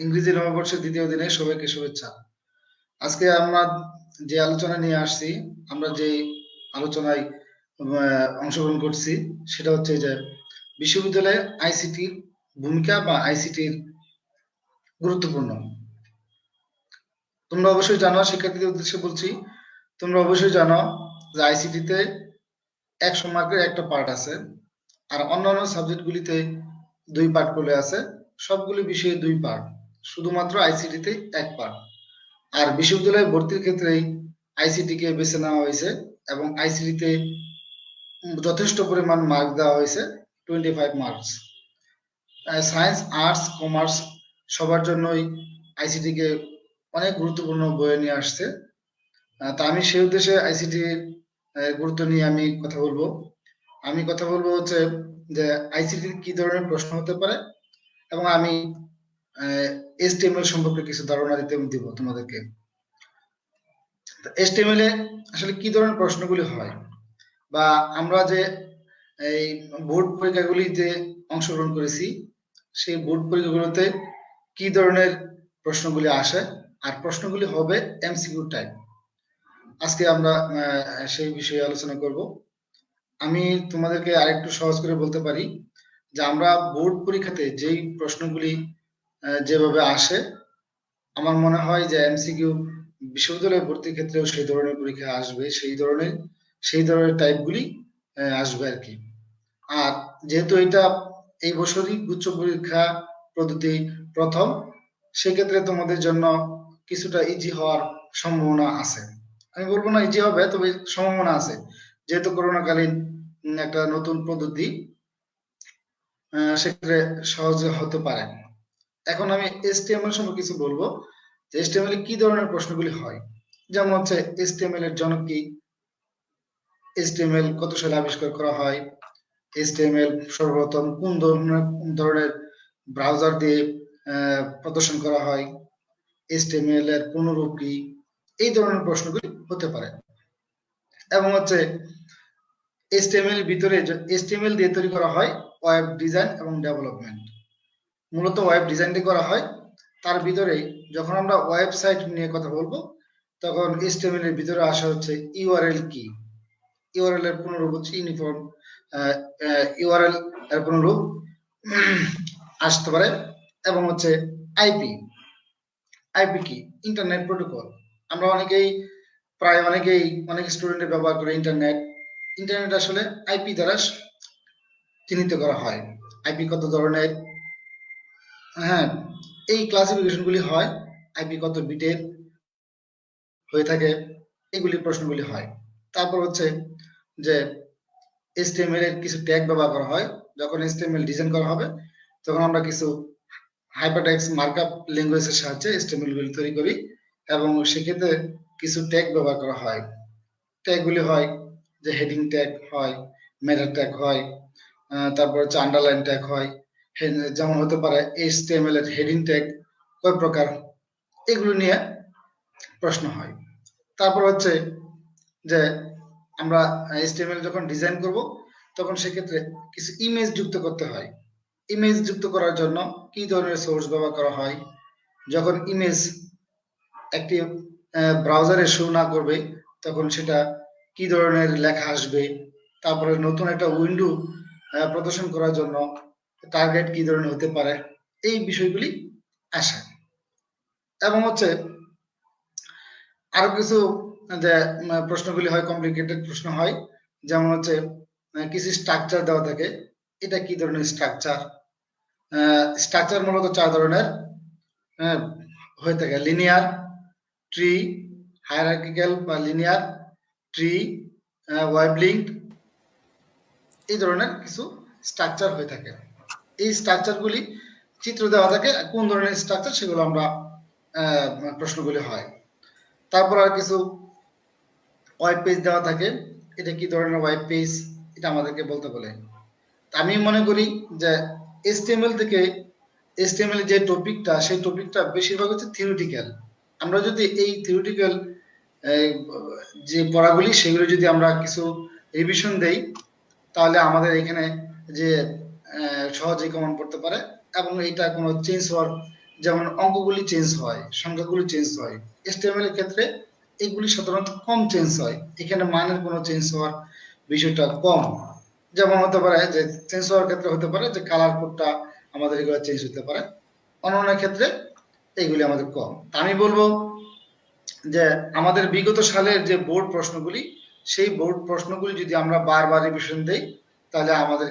G: ইংরেজি নববর্ষের দ্বিতীয় দিনে সবাইকে শুভেচ্ছা। আজকে আমরা যে আলোচনা নিয়ে আসছি, আমরা যে আলোচনায় অংশগ্রহণ করছি সেটা হচ্ছে যে বিশ্ববিদ্যালয়ে আইসিটির ভূমিকা বা আইসিটির গুরুত্বপূর্ণ। তোমরা অবশ্যই জানো, শিক্ষার্থীদের উদ্দেশ্যে বলছি, তোমরা অবশ্যই জানো যে আইসিটিতে 100 মার্কের একটা পার্ট আছে, আর অন্যান্য সাবজেক্টগুলিতে 2 পার্ট করে আছে। সবগুলি বিষয়ে 2 পার্ট, শুধুমাত্র আইসিটিতে 1 পার্ট। আর বিশ্ববিদ্যালয়ে ভর্তির ক্ষেত্রেই আইসিটিকে বেছে নেওয়া হয়েছে এবং আইসিটিতে যথেষ্ট পরিমাণ মার্ক দেওয়া হয়েছে, 25 মার্কস। সায়েন্স, আর্টস, কমার্স সবার জন্যই আইসিটিকে অনেক গুরুত্বপূর্ণ বয়ে নিয়ে আসছে। তা আমি সেই উদ্দেশ্যে আইসিটির গুরুত্ব নিয়ে আমি কথা বলবো হচ্ছে যে আইসিটির কি ধরনের প্রশ্ন হতে পারে, এবং আমি HTML সম্পর্কে কিছু ধারণা দিব তোমাদেরকে। HTML এ আসলে কি ধরনের প্রশ্নগুলি হয়, বা আমরা যে এই বোর্ড পরীক্ষাগুলিতে অংশগ্রহণ করেছি সেই বোর্ড পরীক্ষাগুলোতে কি ধরনের প্রশ্নগুলি আসে, আর প্রশ্নগুলি হবে MCQ টাইপ। আজকে আমরা সেই বিষয়ে আলোচনা করব। আমি তোমাদেরকে আরেকটু সহজ করে বলতে পারি যে আমরা বোর্ড পরীক্ষাতে যেই প্রশ্নগুলি যেভাবে আসে, আমার মনে হয় যে MCQ বিশ্ববিদ্যালয়ে ভর্তির ক্ষেত্রেও সেই ধরনের পরীক্ষা আসবে, সেই ধরনের টাইপগুলি আসবে আর কি। আর যেহেতু এটা এই বছরই গুচ্ছ পরীক্ষা পদ্ধতি প্রথম, সেক্ষেত্রে তোমাদের জন্য কিছুটা ইজি হওয়ার সম্ভাবনা আছে। আমি বলবো না ইজি হবে, তবে সম্ভাবনা আছে, যেহেতু করোনাকালীন একটা নতুন পদ্ধতি, সেক্ষেত্রে সহজে হতে পারে। এখন আমি HTML সম্পর্কে কিছু বলবো যে HTML এ কি ধরনের প্রশ্নগুলি হয়। যেমন হচ্ছে HTML এর জনক কি, HTML কত সালে আবিষ্কার করা হয়, HTML সর্বপ্রথম কোন ধরনের ব্রাউজার দিয়ে প্রদর্শন করা হয়, HTML এর পূর্ণরূপ কি, এই ধরনের প্রশ্নগুলি হতে পারে। এবং হচ্ছে HTML ভিতরে HTML দিয়ে তৈরি করা হয় ওয়েব ডিজাইন এবং ডেভেলপমেন্ট। মূলত ওয়েব ডিজাইনটি করা হয়, তার ভিতরে যখন আমরা ওয়েবসাইট নিয়ে কথা বলবো তখন HTML এর ভিতরে আসা হচ্ছে URL কি, URL এর পুনরূপ হচ্ছে ইউনিফর্ম URL এর পুনরূপ আসতে পারে, এবং হচ্ছে আইপি কি? Internet protocol. আমরা অনেক স্টুডেন্টের ব্যবহার করে ইন্টারনেট। ইন্টারনেট আসলে আইপি দ্বারা চিহ্নিত করা হয়। আইপি কত ধরনের, হ্যাঁ, এই ক্লাসিফিকেশনগুলি হয়। আইপি কত বিটের হয়ে থাকে, এগুলি প্রশ্নগুলি হয়। তারপর হচ্ছে যে HTML এর কিছু ট্যাগ ব্যবহার করা হয়। যখন HTML ডিজাইন করা হবে তখন আমরা কিছু হাইপারটেক্সট মার্কআপ ল্যাঙ্গুয়েজের সাহায্যে HTML গুলি তৈরি করি এবং সেক্ষেত্রে কিছু ট্যাগ ব্যবহার করা হয়। ট্যাগগুলি হয় যে হেডিং ট্যাগ হয়, মেটা ট্যাগ হয়, তারপর হচ্ছে আন্ডারলাইন ট্যাগ হয়। যেমন হতে পারে HTML এর হেডিং ট্যাগ কয় প্রকার, এগুলো নিয়ে প্রশ্ন হয়। তারপর হচ্ছে যে আমরা HTML যখন ডিজাইন করব তখন সেক্ষেত্রে কিছু ইমেজ যুক্ত করতে হয়। ইমেজ যুক্ত করার জন্য কি ধরনের সোর্স ব্যবহার করা হয়, যখন ইমেজ একটি ব্রাউজারে শো না করবে তখন সেটা কি ধরনের লেখা আসবে, তারপরে নতুন একটা উইন্ডো প্রদর্শন করার জন্য টার্গেট কি ধরনের হতে পারে, এই বিষয়গুলি আসে। এবং হচ্ছে আরো কিছু যে প্রশ্নগুলি হয়, কমপ্লিকেটেড প্রশ্ন হয়, যেমন হচ্ছে কিছু স্ট্রাকচার দেওয়া থাকে, এটা কি ধরনের স্ট্রাকচার। স্ট্রাকচার মূলত 4 ধরনের হয়ে থাকে: লিনিয়ার ট্রি, হায়ারার্কিক্যাল বা লিনিয়ার ট্রি, ওয়েব লিঙ্ক, এই ধরনের কিছু স্ট্রাকচার হয়ে থাকে। এই স্ট্রাকচারগুলি চিত্র দেওয়া থাকে, কোন ধরনের স্ট্রাকচার সেগুলো আমরা প্রশ্নগুলি হয়। তারপর আর কিছু ওয়েব পেজ দেওয়া থাকে, এটা কি ধরনের ওয়েব পেজ, এটা আমাদেরকে বলতে বলে। আমি মনে করি যে HTML যে টপিকটা, সেই টপিকটা বেশিরভাগ হচ্ছে থিওরিটিক্যাল। আমরা যদি এই থিওরিটিক্যাল যে পড়াগুলি সেগুলো যদি আমরা কিছু রিভিশন দেই তাহলে আমাদের এখানে যে সহজেই কমন পড়তে পারে এবং এটা কোনো চেঞ্জ হওয়ার, যেমন অঙ্কগুলি চেঞ্জ হয়, সংখ্যাগুলি চেঞ্জ হয়, HTML এর ক্ষেত্রে এগুলি সাধারণত কম চেঞ্জ হয়। এখানে মানের কোনো চেঞ্জ হওয়ার বিষয়টা কম। যেমন হতে পারে যে চেঞ্জ হওয়ার ক্ষেত্রে হতে পারে যে কালার কোডটা আমাদের এগুলো চেঞ্জ হতে পারে, অন্যান্য ক্ষেত্রে এইগুলি আমাদের কম। আমি বলবো যে আমাদের বিগত সালের যে বোর্ড প্রশ্নগুলি, সেই বোর্ড প্রশ্নগুলি যদি আমরা বারবার রিভিশন দেই তাহলে আমাদের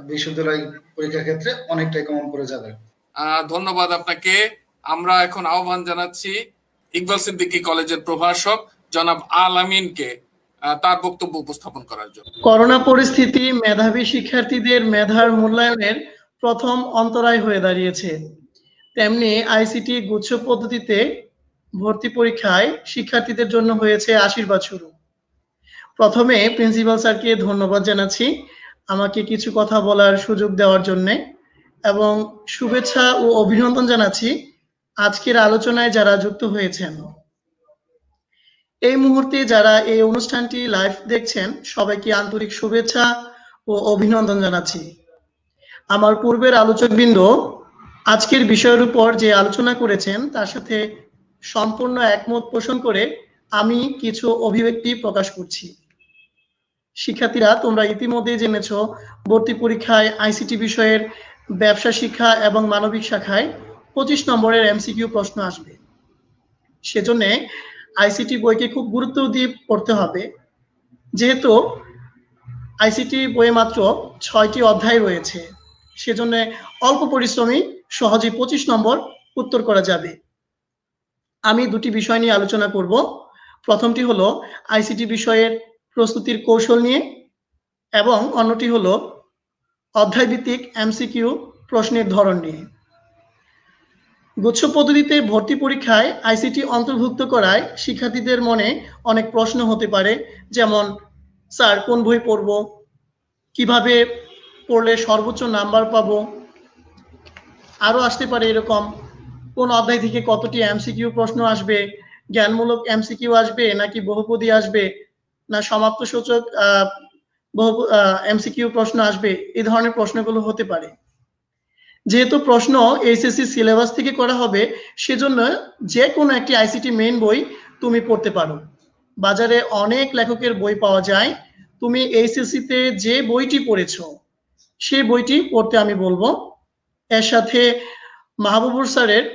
G: বিশ্ববিদ্যালয় পরীক্ষার ক্ষেত্রে অনেকটাই কমন পড়ে যাবে।
A: ধন্যবাদ আপনাকে। আমরা এখন আহ্বান জানাচ্ছি ইকবাল সিদ্দিকী কলেজের প্রভাষক জনাব আল আমিনকে তার বক্তব্য উপস্থাপন করার জন্য।
H: করোনা পরিস্থিতি মেধাবী শিক্ষার্থীদের মেধার মূল্যায়নের প্রথম অন্তরায় হয়ে দাঁড়িয়েছে। তেমনি আইসিটি গুচ্ছ পদ্ধতিতে ভর্তি পরীক্ষায় শিক্ষার্থীদের জন্য হয়েছে আশীর্বাদ শুরু। প্রথমে প্রিন্সিপাল স্যারকে ধন্যবাদ জানাচ্ছি আমাকে কিছু কথা বলার সুযোগ দেওয়ার জন্য, এবং শুভেচ্ছা ও অভিনন্দন জানাচ্ছি আজকের আলোচনায় যারা যুক্ত হয়েছেন। এই মুহূর্তে যারা এই অনুষ্ঠানটি লাইভ দেখছেন সবাইকে আন্তরিক শুভেচ্ছা ও অভিনন্দন জানাচ্ছি। আমার পূর্বের আলোচকবৃন্দ আজকের বিষয়ের উপর যে আলোচনা করেছেন তার সাথে সম্পূর্ণ একমত পোষণ করে আমি কিছু অভিব্যক্তি প্রকাশ করছি। শিক্ষার্থীরা, তোমরা ইতিমধ্যে জেনেছো ভর্তি পরীক্ষায় আইসিটি বিষয়ের ব্যবসা শিক্ষা এবং মানবিক শাখায় 25 নম্বরের এমসিকিউ প্রশ্ন আসবে। সেজন্য আইসিটি বইকে খুব গুরুত্ব দিয়ে পড়তে হবে। যেহেতু আইসিটি বইয়ে মাত্র 6টি অধ্যায় রয়েছে, সেজন্য অল্প পরিশ্রমী সহজেই 25 নম্বর উত্তর করা যাবে। আমি দুটি বিষয় নিয়ে আলোচনা করব। প্রথমটি হলো আইসিটি বিষয়ের প্রস্তুতির কৌশল নিয়ে এবং অন্যটি হলো অধ্যায়ভিত্তিক এমসিকিউ প্রশ্নের ধরন নিয়ে। গুচ্ছ পদ্ধতিতে ভর্তি পরীক্ষায় আইসিটি অন্তর্ভুক্ত করায় শিক্ষার্থীদের মনে অনেক প্রশ্ন হতে পারে, যেমন স্যার কোন বই পড়ব, কিভাবে পড়লে সর্বোচ্চ নাম্বার পাবো, আরও আসতে পারে এরকম কোন অধ্যায় থেকে কতটি এমসিকিউ প্রশ্ন আসবে, জ্ঞানমূলক এমসিকিউ আসবে নাকি বহুপদী আসবে না সমাপ্ত সূচক এমসিকিউ প্রশ্ন আসবে, এই ধরনের প্রশ্নগুলো হতে পারে। যেহেতু প্রশ্ন এইচএসসি সিলেবাস থেকে করা হবে, সেজন্য যে কোনো একটি আইসিটি মেইন বই তুমি পড়তে পারো। বাজারে অনেক লেখকের বই পাওয়া যায়, তুমি এইচএসসিতে যে বইটি পড়েছো সেই বইটি পড়তে আমি বলবো। এর সাথে মাহবুবুর স্যারের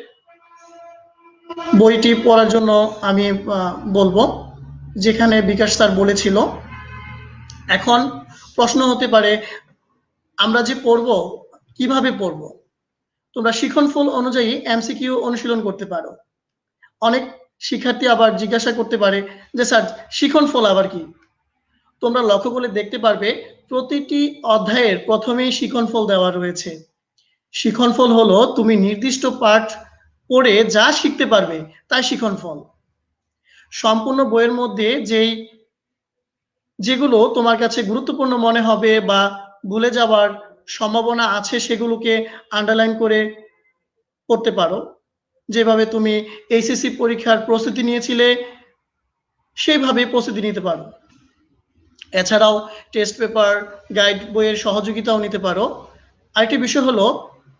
H: বইটি পড়ার জন্য আমি বলবো, যেখানে বিকাশ স্যার বলেছিল। এখন প্রশ্ন হতে পারে, আমরা যে পড়ব কিভাবে পড়ব? তোমরা শিক্ষণফল অনুযায়ী এমসিকিউ অনুশীলন করতে পারো। অনেক শিক্ষার্থী আবার জিজ্ঞাসা করতে পারে যে স্যার শিক্ষণফল আবার কি? তোমরা লক্ষ্য করে দেখতে পারবে প্রতিটি অধ্যায়ের প্রথমেই শিক্ষণফল দেওয়া রয়েছে। শিক্ষণফল হলো তুমি নির্দিষ্ট পাঠ পড়ে যা শিখতে পারবে তাই শিক্ষণফল। সম্পূর্ণ বইয়ের মধ্যে যেগুলো তোমার কাছে গুরুত্বপূর্ণ মনে হবে বা ভুলে যাওয়ার সম্ভাবনা আছে সেগুলোকে আন্ডারলাইন করে পড়তে পারো। যেভাবে তুমি এইচএসসি পরীক্ষার প্রস্তুতি নিয়েছিলে সেইভাবে প্রস্তুতি নিতে পারো। এছাড়াও টেস্ট পেপার, গাইড বইয়ের সহযোগিতাও নিতে পারো। আরেকটি বিষয় হলো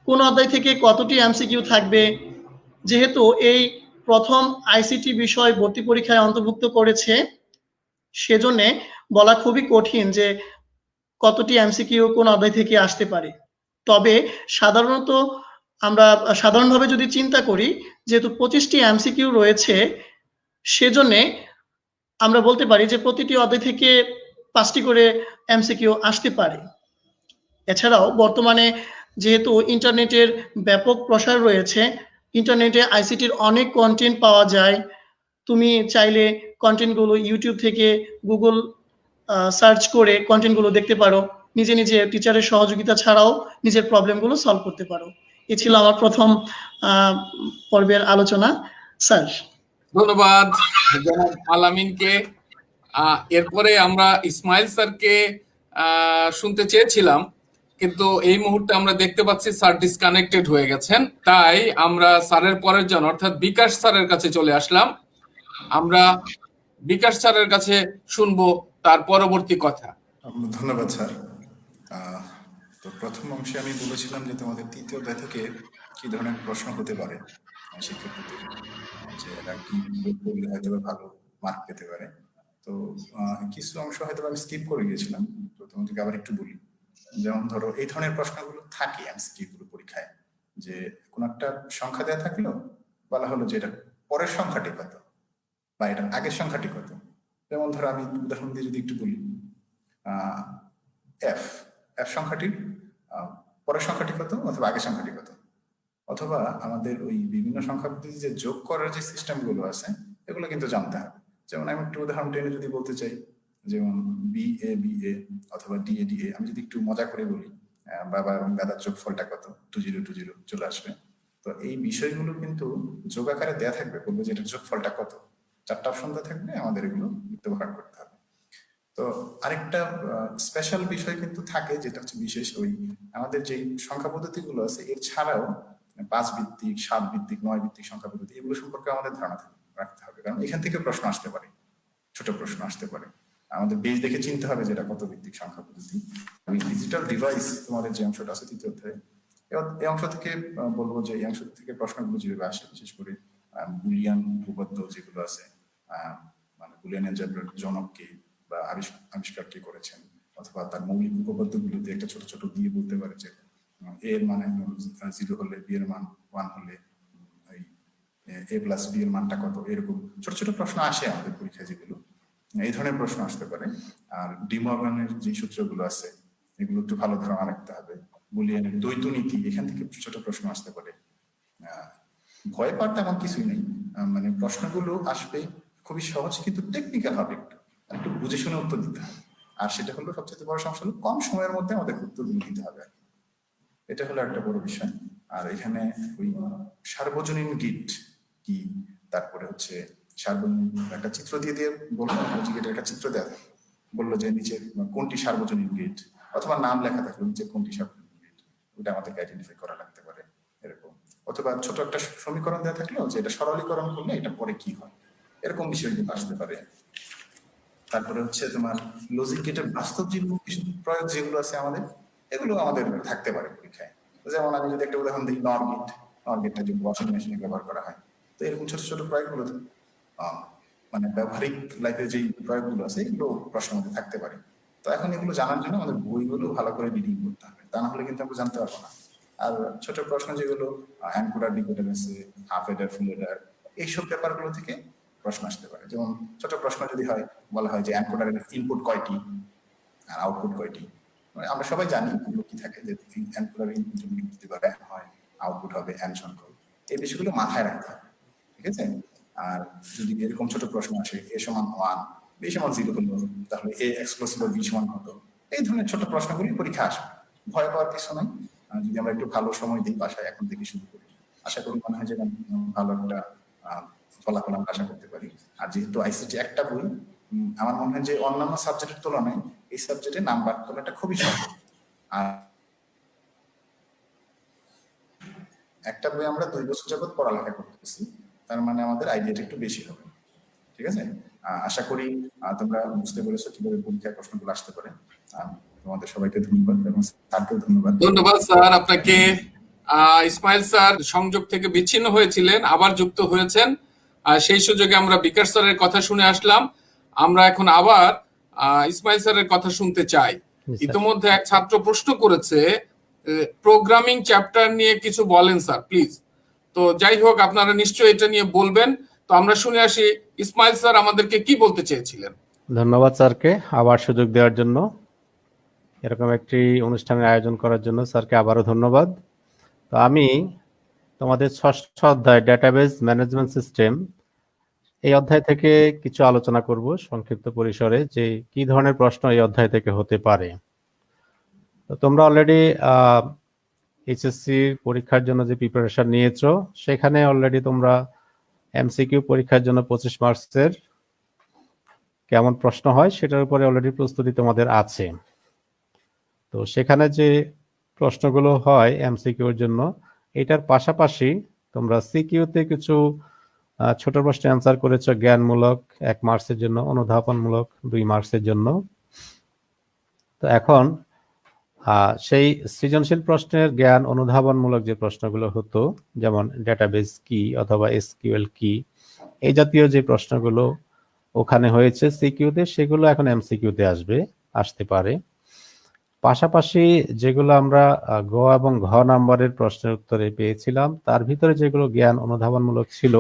H: কোন অধ্যায় থেকে কতটি এমসিকিউ থাকবে। যেহেতু এই প্রথম আইসিটি বিষয় ভর্তি পরীক্ষায় অন্তর্ভুক্ত করেছে, সেজন্য বলা খুবই কঠিন যে কতটি এমসিকিউ কোন অধ্যায় থেকে আসতে পারে। তবে আমরা সাধারণভাবে যদি চিন্তা করি, যেহেতু 25টি এমসিকিউ রয়েছে, সেজন্য আমরা বলতে পারি যে প্রতিটি অধ্যায় থেকে 5টি করে এমসিকিউ আসতে পারে। এছাড়াও বর্তমানে যেহেতু ইন্টারনেটের ব্যাপক প্রসার রয়েছে, ইন্টারনেটে আইসিটির অনেক কন্টেন্ট পাওয়া যায়। তুমি চাইলে কন্টেন্টগুলো ইউটিউব থেকে গুগল সার্চ করে কন্টেন্টগুলো দেখতে পারো। নিজে নিজে টিচারের সহযোগিতা ছাড়াও নিজের প্রবলেমগুলো সলভ করতে পারো। এ ছিল আমার প্রথম পর্বের আলোচনা। স্যার,
A: ধন্যবাদ জনাব আলামিনকে। এরপরে আমরা ইসমাইল স্যারকে শুনতে চেয়েছিলাম, কিন্তু এই মুহূর্তে আমরা দেখতে পাচ্ছি স্যার ডিসকানেক্টেড হয়ে গেছেন। তাই আমরা স্যারের পরের জন অর্থাৎ বিকাশ স্যারের কাছে চলে আসলাম। আমরা বিকাশ স্যারের কাছে শুনবো তার পরবর্তী কথা।
F: ধন্যবাদ স্যার। তো প্রথম অংশে আমি বলেছিলাম যে তোমাদের তৃতীয় অধ্যায় থেকে কি ধরনের প্রশ্ন হতে পারে শিক্ষার্থীদের, যে এরা কি করলে হয়তো ভালো মার্ক পেতে পারে। তো কিছু অংশ হয়তো আমি স্কিপ করে গিয়েছিলাম, তো তোমাদেরকে আবার একটু বলি। যেমন ধরো এই ধরনের প্রশ্নগুলো থাকে এমসিকিউ গুলো পরীক্ষায়, যে কোন একটা সংখ্যা দেওয়া থাকলো, বলা হলো যে এটা পরের সংখ্যাটি কত বা এটার আগের সংখ্যাটি কত। যেমন ধরো আমি উদাহরণ দিয়ে যদি একটু বলি, এফ সংখ্যাটির পরের সংখ্যাটি কত অথবা আগের সংখ্যাটি কত, অথবা আমাদের ওই বিভিন্ন সংখ্যা পদ্ধতি যে যোগ করার যে সিস্টেম গুলো আছে এগুলো কিন্তু জানতে হবে। যেমন আমি একটু উদাহরণ টেনে যদি বলতে চাই, যেমন বি এ অথবা ডি এ, আমি যদি একটু মজা করে বলি বাবা এবং দাদার যোগফলটা কত, 2020 চলে আসবে। তো এই বিষয়গুলো কিন্তু যোগ আকারে দেয়া থাকবে, বলবো যে এটার যোগফলটা কত, 4টা অপশন দেওয়া থাকবে, আমাদের এগুলো ব্যবহার করতে হবে। তো আরেকটা স্পেশাল বিষয় কিন্তু থাকে, যেটা হচ্ছে বিশেষ ওই আমাদের যে সংখ্যা পদ্ধতি গুলো আছে এর ছাড়াও 5 ভিত্তিক, 7 ভিত্তিক, 9 ভিত্তিক সংখ্যা পদ্ধতি, এগুলো সম্পর্কে আমাদের ধারণা রাখতে হবে, কারণ এখান থেকে প্রশ্ন আসতে পারে, ছোট প্রশ্ন আসতে পারে। আমাদের বেস দেখে চিনতে হবে যেটা কত ভিত্তিক সংখ্যা পদ্ধতি। আমি ডিজিটাল ডিভাইস তোমাদের যে অংশটা আছে তৃতীয় অধ্যায়ে, এই অংশ থেকে বলবো যে এই অংশ থেকে প্রশ্নগুলো যেভাবে আসে, বিশেষ করে বুলিয়ান উপপাদ্য যেগুলো আছে, মানে বুলিয়ান অ্যালজেব্রার জনক কে বা আবিষ্কার কে করেছেন, অথবা তার মৌলিক উপপাদ্যগুলোতে একটা ছোট ছোট দিয়ে বলতে পারে যে এ এর মান 0 হলে বি এর মান 1 হলে এ প্লাস বি এর মানটা কত, এরকম ছোট ছোট প্রশ্ন আসে আমাদের পরীক্ষায়, যেগুলো এই ধরনের প্রশ্ন আসতে পারে। আর ডি মর্গানের যে সূত্রগুলো আছে এগুলো একটু ভালো ধারণা রাখতে হবে। বুলিয়ানের দ্বৈত নীতি, এখান থেকে ছোট প্রশ্ন আসতে পারে। ভয় পাওয়ার তেমন কিছুই নেই, মানে প্রশ্নগুলো আসবে খুবই সহজ, কিন্তু টেকনিক্যাল হবে, একটু বুঝে শুনে উত্তর দিতে হবে। আর সেটা হলো সবচেয়ে বড় সমস্যা হলো কম সময়ের মধ্যে আমাদের উত্তরগুলো দিতে হবে, এটা হলো একটা বড় বিষয়। আর এখানে ওই সার্বজনীন গিট কি, তারপরে হচ্ছে সার্বজনীন একটা চিত্র দিয়ে বললো গেটের একটা চিত্র দেওয়া, বললো যে নিচে কোনটি সার্বজনীন গেট, অথবা নাম লেখা থাকলো নিচে কোনটি সার্বজনীন গেট, ওটা আমাদেরকে আইডেন্টিফাই করা লাগতে পারে এরকম। অথবা ছোট একটা সমীকরণ দেওয়া থাকলো যে এটা সরলীকরণ করলে এটা পরে কি হয়, এরকম বিষয়গুলো আসতে পারে। তারপরে হচ্ছে তোমার লজিক গেটের বাস্তব জীবন প্রয়োগ যেগুলো আছে আমাদের, এগুলো আমাদের থাকতে পারে পরীক্ষায়। যেমন আমি যদি একটা উদাহরণ দিই, নর গেটটা যে ওয়াশিং মেশিনে ব্যবহার করা হয়, তো এরকম ছোট ছোট প্রয়োগগুলো মানে ব্যবহারিক লাইফের যে প্রয়োগগুলো আছে এগুলো প্রশ্নের মধ্যে থাকতে পারে। তো এখন এগুলো জানার জন্য আমাদের বইগুলো ভালো করে রিডিং করতে হবে, তা না হলে কিন্তু আমরা জানতে পারবো না। আর ছোট প্রশ্ন যেগুলো এনকোডার ডিকোডার আছে, হাফ এডার ফুল এডার, এইসব ব্যাপারগুলো থেকে প্রশ্ন আসতে পারে। যেমন ছোট প্রশ্ন যদি হয়, বলা হয় যে এনকোডারের ইনপুট কয়টি আর আউটপুট কয়টি, মানে আমরা সবাই জানি এগুলো কি থাকে, যে এনকোডার ইনপুট যদি হয়, আউটপুট হবে এন সংখ্যক। এই বিষয়গুলো মাথায় রাখতে হবে, ঠিক আছে? আর যদি এরকম ছোট প্রশ্ন আসে a সমান 1, b সমান 0 হলো, তাহলে a এক্সক্লুসিভ b সমান কত, এই ধরনের ছোট প্রশ্নগুলি পরীক্ষা আসবে। ভয় পাওয়ার কিছু নাই। যদি আমরা একটু ভালো সময় দিই, বাসায় এখন থেকে শুরু করি, আশা করি মনে হয় যে ভালো একটা ফলাফল আমরা আশা করতে পারি। আর যেহেতু আইসিটি একটা বই, আমার মনে হয় যে অন্যান্য সাবজেক্টের তুলনায় এই সাবজেক্টে নাম্বার তোলাটা খুবই সহজ। আর একটা বই আমরা 2 বছর যাবত পড়ালেখা করতেছি, তার মানে আমাদের আইডিয়াটা একটু বেশি হবে, ঠিক আছে? আশা করি তোমরা বুঝতে পেরেছো কিভাবে পরীক্ষার প্রশ্নগুলো আসতে পারে। তোমাদের সবাইকে ধন্যবাদ এবং স্যারকেও ধন্যবাদ।
A: ধন্যবাদ স্যার আপনাকে। ইসমাইল স্যার সংযোগ থেকে বিচ্ছিন্ন হয়েছিলেন, আবার যুক্ত হয়েছেন। সেই সুযোগে আমরা বিকাশ স্যারের কথা শুনে আসলাম। আমরা এখন আবার ইসমাইল স্যারের কথা শুনতে চাই। ইতিমধ্যে এক ছাত্র প্রশ্ন করেছে, প্রোগ্রামিং চ্যাপ্টার নিয়ে কিছু বলেন স্যার প্লিজ। তো যাই হোক, আপনারা নিশ্চয়ই এটা নিয়ে বলবেন। তো আমরা শুনে আসি ইসমাইল স্যার আমাদেরকে কি বলতে চেয়েছিলেন।
E: ধন্যবাদ স্যারকে আবার সুযোগ দেওয়ার জন্য, এরকম একটি অনুষ্ঠানের আয়োজন করার জন্য স্যারকে আবারও ধন্যবাদ। তো আমি তোমাদের 6ষ্ঠ অধ্যায় ডেটাবেজ ম্যানেজমেন্ট সিস্টেম, এই অধ্যায় থেকে কিছু আলোচনা করব সংক্ষিপ্ত পরিসরে, যে কি ধরনের প্রশ্ন এই অধ্যায় থেকে হতে পারে। তো তোমরা অলরেডি এইচএসসি পরীক্ষার জন্য যে প্রিপারেশন নিয়েছো, সেখানে অলরেডি তোমরা এমসিকিউ পরীক্ষার জন্য 25 মার্কসের কেমন প্রশ্ন হয় সেটার উপরে অলরেডি প্রস্তুতি তোমাদের আছে। তো সেখানে যে প্রশ্নগুলো হয় এমসিকিউর জন্য, এটার পাশাপাশি তোমরা সিকিউতে কিছু ছোট প্রশ্ন অ্যান্সার করেছো, জ্ঞানমূলক 1 মার্কসের জন্য, অনুধাবনমূলক 2 মার্কসের জন্য। তো এখন সেই সৃজনশীল প্রশ্নের জ্ঞান অনুধাবনমূলক যে প্রশ্নগুলো হতো, যেমন ডেটাবেজ কি অথবা এসকিউএল কি, এই জাতীয় যে প্রশ্নগুলো ওখানে হয়েছে সিকিউতে, সেগুলো এখন এমসিকিউতে আসতে পারে। পাশাপাশি যেগুলো আমরা গ এবং ঘ নাম্বারের প্রশ্নের উত্তরে পেয়েছিলাম, তার ভিতরে যেগুলো জ্ঞান অনুধাবনমূলক ছিল,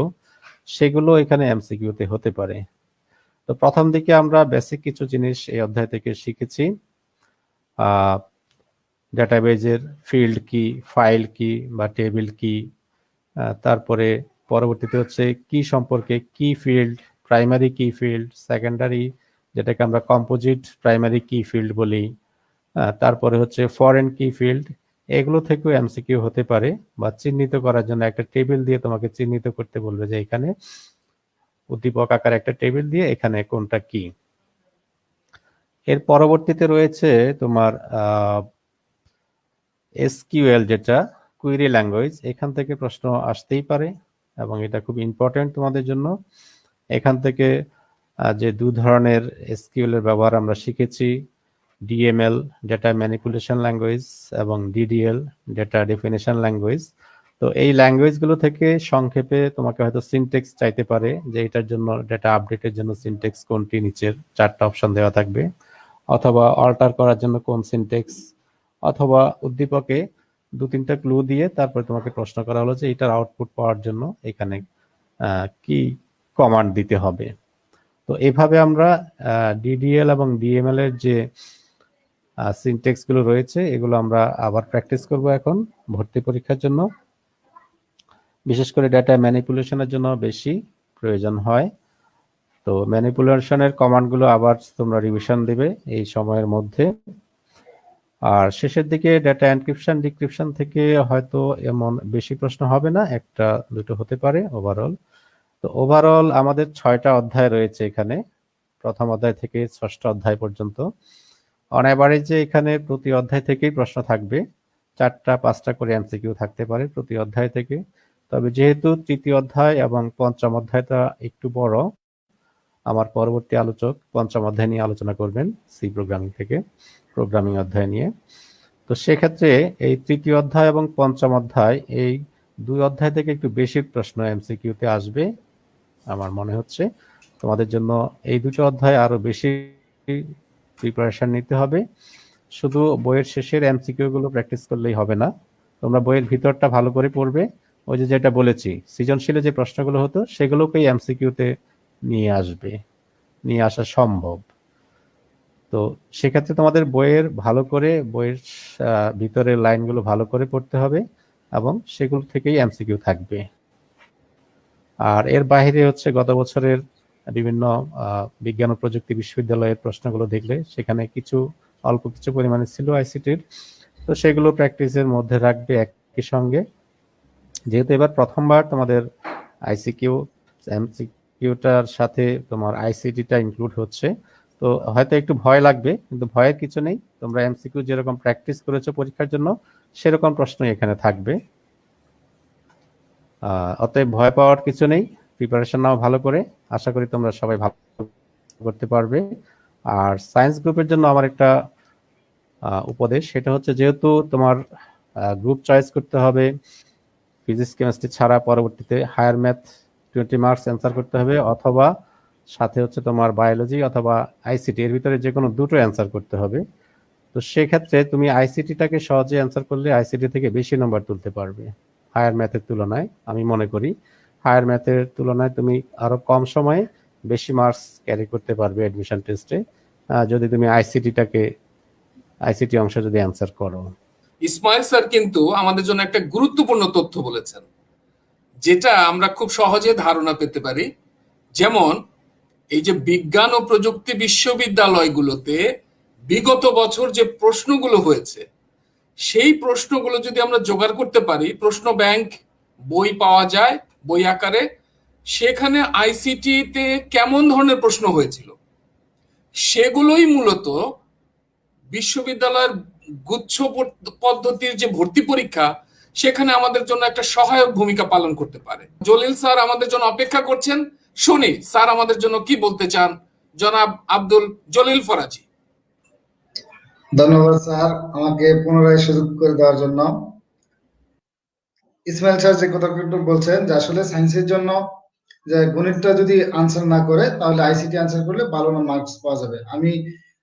E: সেগুলো এখানে এমসিকিউতে হতে পারে। তো প্রথম দিকে আমরা বেসিক কিছু জিনিস এই অধ্যায় থেকে শিখেছি। ডেটাবেজের ফিল্ড কি, ফাইল কি বা টেবিল কি, তারপরে পরবর্তীতে হচ্ছে কি সম্পর্কে, কি ফিল্ড, প্রাইমারি কি ফিল্ড, সেকেন্ডারি যেটাকে আমরা কম্পোজিট প্রাইমারি কি ফিল্ড বলি, তারপরে হচ্ছে ফরেন কি ফিল্ড। এগুলো থেকেও এমসিকিউ হতে পারে, বা চিহ্নিত করার জন্য একটা টেবিল দিয়ে তোমাকে চিহ্নিত করতে বলবে যে এখানে উদ্দীপক আকারে একটা টেবিল দিয়ে এখানে কোনটা কি। এর পরবর্তীতে রয়েছে তোমার এসকিউএল, যেটা কুইরি ল্যাঙ্গুয়েজ, এখান থেকে প্রশ্ন আসতেই পারে এবং এটা খুব ইম্পর্টেন্ট তোমাদের জন্য। এখান থেকে যে 2 ধরনের এসকিউএল এর ব্যবহার আমরা শিখেছি, ডিএমএল ডেটা ম্যানিপুলেশন ল্যাঙ্গুয়েজ এবং ডিডিএল ডেটা ডেফিনেশন ল্যাঙ্গুয়েজ। তো এই ল্যাঙ্গুয়েজগুলো থেকে সংক্ষেপে তোমাকে হয়তো সিনটেক্স চাইতে পারে, যে এটার জন্য ডেটা আপডেটের জন্য সিনটেক্স কোনটি, নিচের 4টা অপশন দেওয়া থাকবে, অথবা অল্টার করার জন্য কোন সিনটেক্স, অথবা উদ্দীপকে 2-3টা ক্লু দিয়ে তারপরে তোমাকে প্রশ্ন করা হলো যে এটার আউটপুট পাওয়ার জন্য এখানে কি কমান্ড দিতে হবে। তো এইভাবে আমরা ডিডিএল এবং ডিএমএল এর যে সিনটেক্স গুলো রয়েছে, এগুলো আমরা আবার প্র্যাকটিস করব এখন ভর্তি পরীক্ষার জন্য। বিশেষ করে ডেটা ম্যানিপুলেশনের জন্য বেশি প্রয়োজন হয়। তো ম্যানিপুলেশনের কমান্ডগুলো আবার তোমরা রিভিশন দেবে এই সময়ের মধ্যে। আর শেষের দিকে ডেটা এনক্রিপশন ডিক্রিপশন থেকে হয়তো এমন বেশি প্রশ্ন হবে না, 1-2টো হতে পারে ওভারঅল। তো ওভারঅল আমাদের 6টা অধ্যায় রয়েছে এখানে, প্রথম অধ্যায় থেকে 6ষ্ঠ অধ্যায় পর্যন্ত। অন অ্যাভারেজে এখানে প্রতি অধ্যায় থেকেই প্রশ্ন থাকবে, 4টা-5টা করে এমসিকিউ থাকতে পারে প্রতি অধ্যায় থেকে। তবে যেহেতু তৃতীয় অধ্যায় এবং পঞ্চম অধ্যায়টা একটু বড়, আমার পরবর্তী আলোচক পঞ্চম অধ্যায় নিয়ে আলোচনা করবেন, সি প্রোগ্রামিং থেকে, প্রোগ্রামিং অধ্যায় নিয়ে। তো সেক্ষেত্রে এই তৃতীয় অধ্যায় এবং পঞ্চম অধ্যায়, এই 2 অধ্যায় থেকে একটু বেশি প্রশ্ন এমসিকিউতে আসবে আমার মনে হচ্ছে। তোমাদের জন্য এই 2টো অধ্যায় আরো বেশি প্রিপারেশন নিতে হবে। শুধু বইয়ের শেষের এমসিকিউ গুলো প্র্যাকটিস করলেই হবে না, তোমরা বইয়ের ভিতরটা ভালো করে পড়বে, ওই যে যেটা বলেছি, সৃজনশীলে যে প্রশ্নগুলো হতো সেগুলোকেই এমসিকিউতে নিয়ে আসা সম্ভব। তো সেক্ষেত্রে তোমাদের বইয়ের ভিতরের লাইনগুলো ভালো করে পড়তে হবে এবং সেগুলো থেকেই এমসিকিউ থাকবে। আর এর বাইরে হচ্ছে গত বছরের বিভিন্ন বিজ্ঞান ও প্রযুক্তি বিশ্ববিদ্যালয়ের প্রশ্নগুলো দেখলে সেখানে অল্প কিছু পরিমাণে ছিল আইসিটির, তো সেগুলো প্র্যাকটিসের মধ্যে রাখবে একই সঙ্গে। যেহেতু এবার প্রথমবার তোমাদের এমসিকিউটার সাথে তোমার আইসিটিটা ইনক্লুড হচ্ছে, তো হয়তো একটু ভয় লাগবে, কিন্তু ভয়ের কিছু নেই। তোমরা এমসিকিউ যেরকম প্র্যাকটিস করেছো পরীক্ষার জন্য সেরকম প্রশ্নই এখানে থাকবে। অতএব ভয় পাওয়ার কিছু নেই, প্রিপারেশন নাও ভালো করে। আশা করি তোমরা সবাই ভালো করতে পারবে। আর সায়েন্স গ্রুপের জন্য আমার একটা উপদেশ, সেটা হচ্ছে যেহেতু তোমার গ্রুপ চয়েস করতে হবে, ফিজিক্স কেমিস্ট্রি ছাড়া পরবর্তীতে হায়ার ম্যাথ 20 মার্কস অ্যান্সার করতে হবে, অথবা সাথে হচ্ছে তোমার বায়োলজি অথবা আইসিটি, এর ভিতরে যে কোনো দুটো অ্যান্সার করতে হবে। তো সেক্ষেত্রে তুমি আইসিটিটাকে সহজে অ্যান্সার করলে আইসিটি থেকে বেশি নম্বর তুলতে পারবে হায়ার ম্যাথের তুলনায়। আমি মনে করি হায়ার ম্যাথের তুলনায় তুমি আরো কম সময়ে বেশি মার্কস ক্যারি করতে পারবে অ্যাডমিশন টেস্টে, যদি তুমি আইসিটি অংশ যদি অ্যান্সার করো।
A: ইসমাইল স্যার কিন্তু আমাদের জন্য একটা গুরুত্বপূর্ণ তথ্য বলেছেন, যেটা আমরা খুব সহজে ধারণা পেতে পারি। যেমন এই যে বিজ্ঞান ও প্রযুক্তি বিশ্ববিদ্যালয়গুলোতে বিগত বছর যে প্রশ্নগুলো হয়েছে, সেই প্রশ্নগুলো যদি আমরা জোগাড় করতে পারি, প্রশ্ন ব্যাংক বই পাওয়া যায় বই আকারে, সেখানে আইসিটিতে কেমন ধরনের প্রশ্ন হয়েছিল সেগুলোই মূলত বিশ্ববিদ্যালয়ের গুচ্ছ পদ্ধতির যে ভর্তি পরীক্ষা, সেখানে আমাদের জন্য একটা সহায়ক ভূমিকা পালন করতে পারে। জলিল স্যার আমাদের জন্য অপেক্ষা করছেন, শুনি স্যার আমাদের জন্য কি বলতে চান। জনাব আব্দুল জলিল ফরাজি।
G: ধন্যবাদ স্যার আমাকে পুনরায় সুযোগ করে দেওয়ার জন্য। ইসমাইল স্যার যে কথাটা বলছেন যে আসলে সায়েন্সের জন্য যে গণিতটা যদি আনসার না করে তাহলে আইসিটি আনসার করলে ভালো মার্কস পাওয়া যাবে, আমি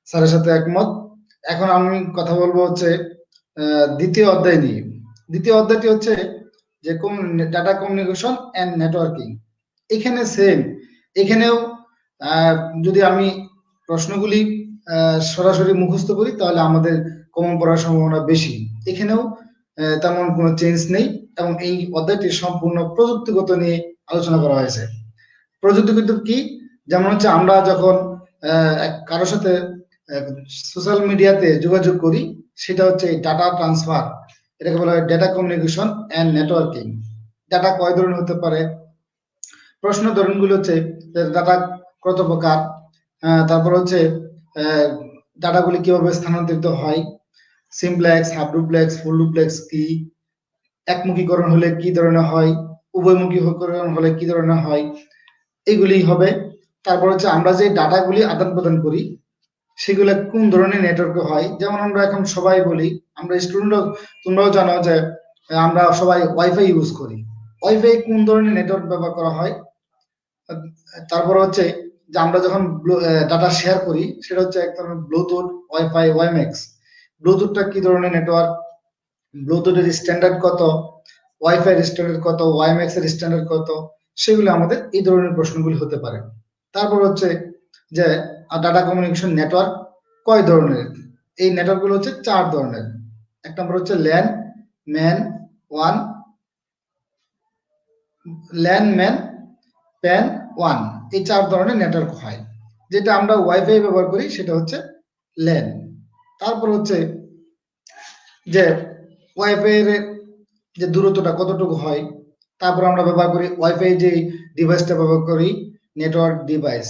G: স্যারের সাথে একমত। এখন আমি কথা বলবো হচ্ছে দ্বিতীয় অধ্যায় নিয়ে। দ্বিতীয় অধ্যায়টি হচ্ছে যে ডাটা কমিউনিকেশন এন্ড নেটওয়ার্কিং। এখানে সেম, এখানেও যদি আমি প্রশ্নগুলি সরাসরি মুখস্থ করি তাহলে আমাদের কমন পড়ার সম্ভাবনা বেশি। এখানেও তেমন কোনো চেঞ্জ নেই এবং এই অধ্যায়টি সম্পূর্ণ প্রযুক্তিগত নিয়ে আলোচনা করা হয়েছে। প্রযুক্তিগত কি? যেমন হচ্ছে আমরা যখন কারোর সাথে সোশ্যাল মিডিয়াতে যোগাযোগ করি, সেটা হচ্ছে ডাটা ট্রান্সফার, এটাকে বলা হয় data communication and networking. Data কয় ধরনের হতে পারে, প্রশ্ন ধরনগুলো হচ্ছে ডাটা কত প্রকার, তারপর হচ্ছে ডাটাগুলি কিভাবে স্থানান্তরিত হয়, simplex, half duplex, full duplex কি, একমুখীকরণ হলে কি ধরনের হয়, উভয়মুখীকরণ হলে কি ধরনের হয়, এগুলি হবে। তারপর হচ্ছে আমরা যে ডাটাগুলি আদান প্রদান করি সেগুলো কোন ধরনের নেটওয়ার্কে হয়। যেমন আমরা এখন সবাই বলি, আমরা স্টুডেন্টও, তোমরাও জানো যে আমরা সবাই ওয়াইফাই ইউজ করি। ওয়াইফাই কোন ধরনের নেটওয়ার্ক ব্যবহার করা হয়। তারপর হচ্ছে যে আমরা যখন ডাটা শেয়ার করি সেটা হচ্ছে এক ধরনের ব্লুটুথ, ওয়াইফাই, ওয়াইম্যাক্স। ব্লুটুথটা কি ধরনের নেটওয়ার্ক, ব্লুটুথের স্ট্যান্ডার্ড কত, ওয়াইফাই এর স্ট্যান্ডার্ড কত, ওয়াইম্যাক্স এর স্ট্যান্ডার্ড কত, সেগুলো আমাদের এই ধরনের প্রশ্নগুলি হতে পারে। তারপর হচ্ছে যে ডাটা কমিউনিকেশন নেটওয়ার্ক কয় ধরনের, এই নেটওয়ার্ক গুলো হচ্ছে 4 ধরনের। এক নম্বর হচ্ছে ল্যান, ম্যান, প্যান, ওয়ান, এই 4 ধরনের নেটওয়ার্ক হয়। যেটা আমরা ওয়াইফাই ব্যবহার করি সেটা হচ্ছে ল্যান। তারপর হচ্ছে যে ওয়াইফাই এর যে দূরত্বটা কতটুকু হয়। তারপর আমরা ব্যবহার করি ওয়াইফাই যে ডিভাইসটা ব্যবহার করি, নেটওয়ার্ক ডিভাইস।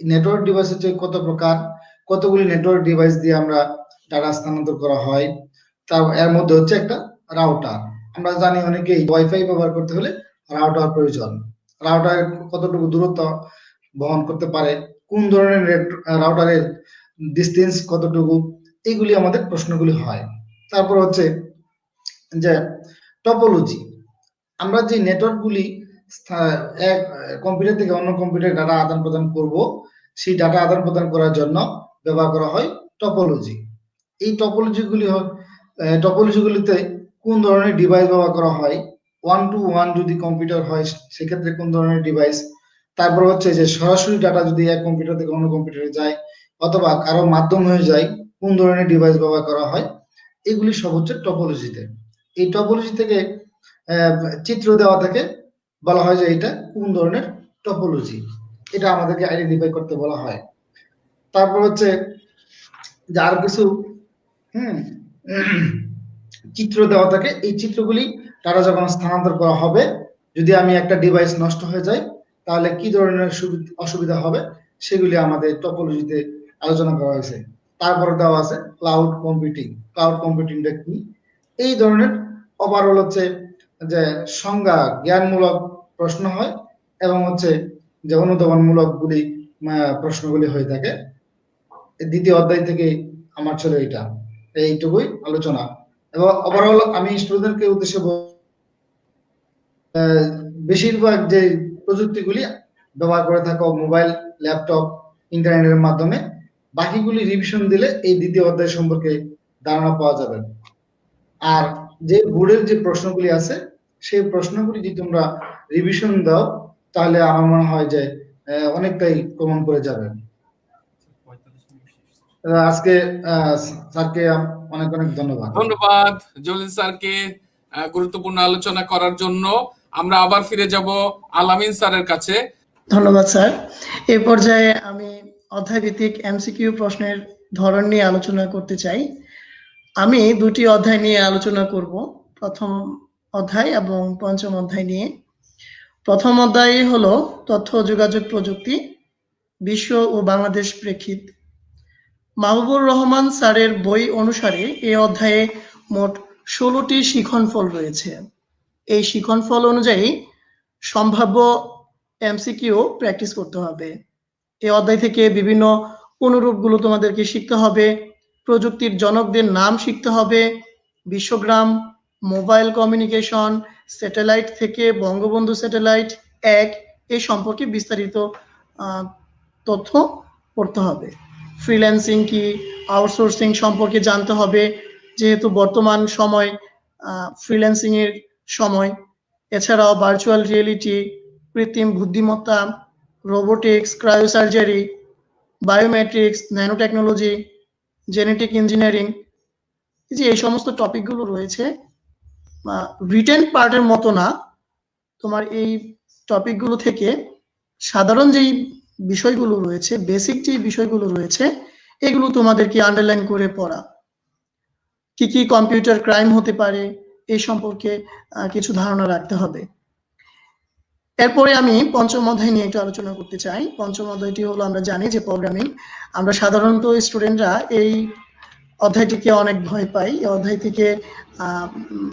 G: নেটওয়ার্ক ডিভাইস হচ্ছে কত প্রকার, কতগুলি নেটওয়ার্ক ডিভাইস দিয়ে আমরা ডাটা স্থানান্তর করা হয়। তার এর মধ্যে হচ্ছে একটা রাউটার। আমরা জানি অনেকেই ওয়াইফাই ব্যবহার করতে হলে রাউটার প্রয়োজন। রাউটার কতটুকু দূরত্ব বহন করতে পারে, কোন ধরনের রাউটারের ডিসটেন্স কতটুকু, এগুলি আমাদের প্রশ্নগুলি হয়। তারপর হচ্ছে যে টপোলজি, আমরা যে নেটওয়ার্কগুলি এক কম্পিউটার থেকে অন্য কম্পিউটারে ডাটা আদান প্রদান করব, সেই ডাটা আদান প্রদান করার জন্য ব্যবহার করা হয় টপোলজি। এই টপোলজিগুলিতে কোন ধরনের ডিভাইস ব্যবহার করা হয়, 1-to-1 যদি কম্পিউটার হয় সেক্ষেত্রে কোন ধরনের ডিভাইস, তারপর হচ্ছে যে সরাসরি ডাটা যদি এক কম্পিউটার থেকে অন্য কম্পিউটারে যায় অথবা কারো মাধ্যম হয়ে যায় কোন ধরনের ডিভাইস ব্যবহার করা হয়, এগুলি সব হচ্ছে টপোলজিতে। এই টপোলজি থেকে চিত্র দেওয়া থাকে, বলা হয় যে এটা কোন ধরনের টপোলজি, এটা আমাদেরকে আইডেন্টিফাই করতে বলা হয়। তারপর হচ্ছে যে আরো কিছু চিত্র দেওয়া থাকে, এই চিত্রগুলি তারা যখন স্থানান্তর করা হবে, যদি আমি একটা ডিভাইস নষ্ট হয়ে যায় তাহলে কি ধরনের অসুবিধা হবে সেগুলি আমাদের টপোলজিতে আলোচনা করা হয়েছে। তারপরে দেওয়া আছে ক্লাউড কম্পিউটিং। ক্লাউড কম্পিউটিংটা কি? এই ধরনের ওভারঅল হচ্ছে যে সংজ্ঞা জ্ঞানমূলক প্রশ্ন হয় এবং হচ্ছে যে অনুধাবনমূলক প্রশ্নগুলি হয়ে থাকে। দ্বিতীয় অধ্যায় থেকে আমার ছিল এইটুকুই আলোচনা। এবং ওভারঅল আমি স্টুডেন্টকে উদ্দেশ্যে বেশিরভাগ যে প্রযুক্তিগুলি ব্যবহার করে থাকো মোবাইল, ল্যাপটপ, ইন্টারনেটের মাধ্যমে, বাকিগুলি রিভিশন দিলে এই দ্বিতীয় অধ্যায় সম্পর্কে ধারণা পাওয়া যাবে। আর যে বোর্ডের যে প্রশ্নগুলি আছে সেই প্রশ্নগুলি যদি তোমরা রিভিশন দাও তাহলে আমার মনে হয় যে অনেকটাই কমন করে যাবে। আজকে স্যারকে অনেক অনেক ধন্যবাদ।
A: ধন্যবাদ জলিল স্যারকে গুরুত্বপূর্ণ আলোচনা করার জন্য। আমরা আবার ফিরে যাব আলামিন স্যারের কাছে।
H: ধন্যবাদ স্যার। এই পর্যায়ে আমি অধ্যায় ভিত্তিক এমসিকিউ প্রশ্নের ধরন নিয়ে আলোচনা করতে চাই। আমি দুটি অধ্যায় নিয়ে আলোচনা করব, প্রথম অধ্যায় এবং পঞ্চম অধ্যায় নিয়ে। প্রথম অধ্যায় হলো তথ্য ও যোগাযোগ প্রযুক্তি, বিশ্ব ও বাংলাদেশ প্রেক্ষিত। মাহবুবুর রহমান স্যারের বই অনুসারে এই অধ্যায়ে মোট 16টি শিখনফল রয়েছে। এই শিখনফল অনুযায়ী সম্ভাব্য এমসিকিউ প্র্যাকটিস করতে হবে। এই অধ্যায় থেকে বিভিন্ন অনুরূপগুলো তোমাদেরকে শিখতে হবে, প্রযুক্তির জনকদের নাম শিখতে হবে, বিশ্বগ্রাম, মোবাইল কমিউনিকেশন, স্যাটেলাইট থেকে বঙ্গবন্ধু স্যাটেলাইট 1 এই সম্পর্কে বিস্তারিত তথ্য পড়তে হবে। ফ্রিল্যান্সিং কি, আউটসোর্সিং সম্পর্কে জানতে হবে, যেহেতু বর্তমান সময় ফ্রিল্যান্সিং এর সময়। এছাড়াও ভার্চুয়াল রিয়েলিটি, কৃত্রিম বুদ্ধিমত্তা, robotics, cryosurgery, biometrics, nano technology, genetic engineering, যে এই সমস্ত টপিকগুলো রয়েছে রিটেন পার্টের মতো না, তোমার এই টপিকগুলো থেকে সাধারণ যেই বিষয়গুলো রয়েছে, বেসিক যে বিষয়গুলো রয়েছে, এগুলো তোমাদেরকে আন্ডারলাইন করে পড়া। কি কি কম্পিউটার ক্রাইম হতে পারে এই সম্পর্কে কিছু ধারণা রাখতে হবে। এরপরে আমি পঞ্চম অধ্যায় নিয়ে একটু আলোচনা করতে চাই। পঞ্চম অধ্যায়টি হলো, আমরা জানি যে প্রোগ্রামিং। আমরা সাধারণত স্টুডেন্টরা এই অধ্যায়টিকে অনেক ভয় পাই, এই অধ্যায় থেকে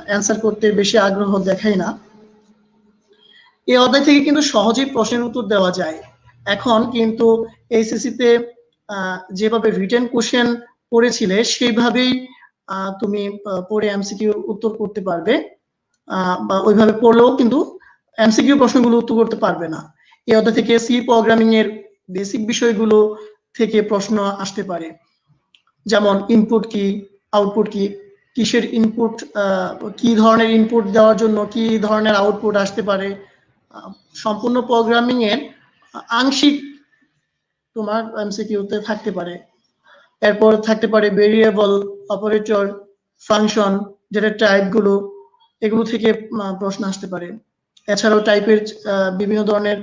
H: অ্যান্সার করতে বেশি আগ্রহ দেখাই না। এই অধ্যায় থেকে কিন্তু সহজেই প্রশ্নের উত্তর দেওয়া যায়। এখন কিন্তু এইচএসসি-তে যেভাবে রিটেন কোশ্চেন পড়েছিলে সেইভাবেই তুমি পড়ে এমসিকিউ উত্তর করতে পারবে, বা ওইভাবে পড়লেও কিন্তু এমসিকিউ প্রশ্নগুলো উত্তর করতে পারবে না। এই অধ্যায় থেকে সি প্রোগ্রামিং এর বেসিক বিষয়গুলো থেকে প্রশ্ন আসতে পারে, যেমন ইনপুট কি, আউটপুট কি, কিসের ইনপুট, কি ধরনের ইনপুট দেওয়ার জন্য কি ধরনের আউটপুট আসতে পারে। সম্পূর্ণ প্রোগ্রামিং এর আংশিক তোমার এমসিকিউতে থাকতে পারে। এরপর থাকতে পারে ভেরিয়েবল, অপারেটর, ফাংশন, যেটা টাইপগুলো, এগুলো থেকে প্রশ্ন আসতে পারে। এছাড়াও টাইপের বিভিন্ন ধরনের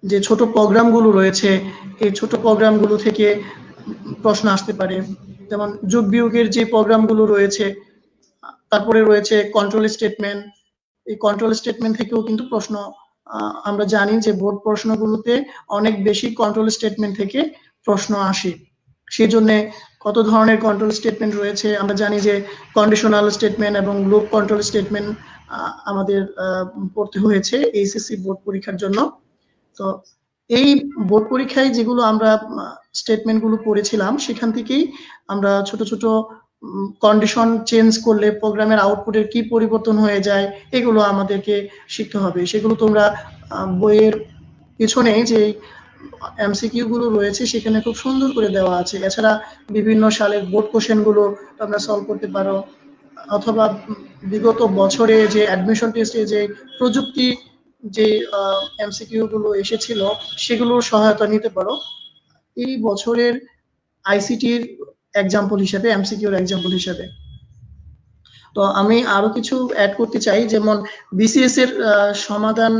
H: যে ছোট প্রোগ্রামগুলো রয়েছে, এই ছোট প্রোগ্রামগুলো থেকে প্রশ্ন আসতে পারে, যেমন যোগ বিয়োগের যে প্রোগ্রামগুলো রয়েছে। তারপরে রয়েছে কন্ট্রোল স্টেটমেন্ট, এই কন্ট্রোল স্টেটমেন্ট থেকেও কিন্তু প্রশ্ন, আমরা জানি যে বোর্ড প্রশ্নগুলোতে অনেক বেশি কন্ট্রোল স্টেটমেন্ট থেকে প্রশ্ন আসে। সেই জন্য কত ধরনের কন্ট্রোল স্টেটমেন্ট রয়েছে আমরা জানি, যে কন্ডিশনাল স্টেটমেন্ট এবং লুপ কন্ট্রোল স্টেটমেন্ট আমাদের পড়তে হয়েছে এইচএসসি বোর্ড পরীক্ষার জন্য। তো এই বোর্ড পরীক্ষায় যেগুলো আমরা স্টেটমেন্টগুলো পড়েছিলাম, সেখান থেকেই আমরা ছোট ছোট কন্ডিশন চেঞ্জ করলে প্রোগ্রামের আউটপুটের কি পরিবর্তন হয়ে যায়, এগুলো আমাদেরকে শিখতে হবে। সেগুলো তোমরা বইয়ের পিছনে যে এমসিকিউ গুলো রয়েছে সেখানে খুব সুন্দর করে দেওয়া আছে। এছাড়া বিভিন্ন সালের বোর্ড কোশ্চেন গুলো তোমরা সলভ করতে পারো। অথবা বিগত বছরে যে অ্যাডমিশন টেস্টে যে প্রযুক্তি যে এমসিকিউ গুলো এসেছিল সেগুলোর সহায়তা নিতে পারো। এই বছরের আইসিটির এক্সাম্পল হিসেবে, এমসিকিউর এক্সাম্পল হিসেবে। তো আমি আরো কিছু অ্যাড করতে চাই, যেমন বিসিএস এর সমাধান,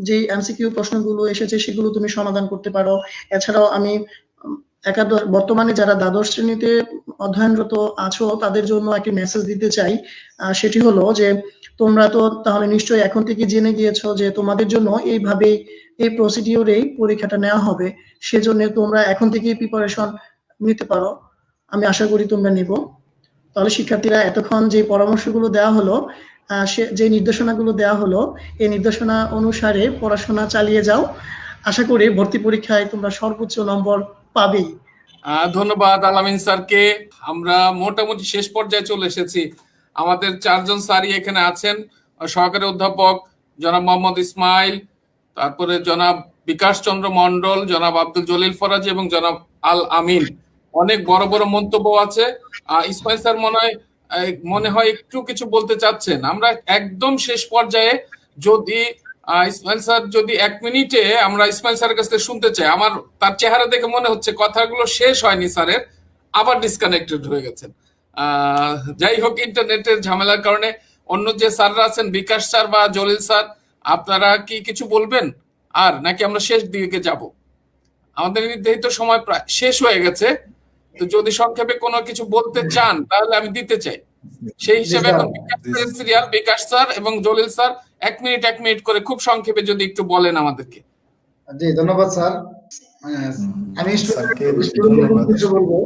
H: যে এমসিকিউ প্রশ্নগুলো এসেছে সেগুলো তুমি সমাধান করতে পারো। এছাড়াও আমি বর্তমানে যারা দ্বাদশ শ্রেণীতে অধ্যয়নরত আছো তাদের জন্য একটি মেসেজ দিতে চাই। সেটি হলো যে তোমরা তো তাহলে নিশ্চয়ই এখন থেকে জেনে গিয়েছো যে তোমাদের জন্য এইভাবে এই প্রসিডিওরেই পরীক্ষাটা নেওয়া হবে, সেজন্য তোমরা এখন থেকেই প্রিপারেশন নিতে পারো। আমি আশা করি তোমরা নিবো। তাহলে শিক্ষার্থীরা এতক্ষণ যে পরামর্শগুলো দেওয়া হলো, যে নির্দেশনাগুলো দেওয়া হলো, এই নির্দেশনা অনুসারে পড়াশোনা চালিয়ে যাও। আশা করি ভর্তি পরীক্ষায় তোমরা সর্বোচ্চ নম্বর পাবেই।
A: ধন্যবাদ আলামিন স্যারকে। আমরা মোটামুটি শেষ পর্যায়ে চলে এসেছি। আমাদের 4 জন স্যারই এখানে আছেন, সহকারী অধ্যাপক জনাব মোহাম্মদ ইসমাইল, তারপরে জনাব বিকাশ চন্দ্র মন্ডল, জনাব আব্দুল জলিল ফরাজি এবং জনাব আল আমিন। অনেক বড় বড় মন্তব্য আছে। ইসমাইল স্যার মনে হয় একটু কিছু বলতে চাচ্ছেন। আমরা একদম শেষ পর্যায়ে যদি ইসমাইল স্যার যদি 1 মিনিটে আমরা ইসমাইল স্যারের কাছ থেকে শুনতে চাই। আমার তার চেহারা দেখে মনে হচ্ছে কথাগুলো শেষ হয়নি স্যারের, আবার ডিসকানেক্টেড হয়ে গেছেন। যাই হোক, ইন্টারনেটের ঝামেলার কারণে অন্য যে স্যাররা আছেন, বিকাশ স্যার বা জলিল স্যার, আপনারা কি কিছু বলবেন আর, নাকি আমরা শেষ দিকে যাব? আমাদের নির্ধারিত সময় প্রায় শেষ হয়ে গেছে। তো যদি সংক্ষেপে কোনো কিছু বলতে চান তাহলে আমি দিতে চাই। সেই হিসেবে এখন সিরিয়াল বিকাশ স্যার এবং জলিল স্যার 1 মিনিট করে খুব সংক্ষেপে যদি একটু বলেন আমাদেরকে।
G: জি, ধন্যবাদ স্যার। আমি বলবো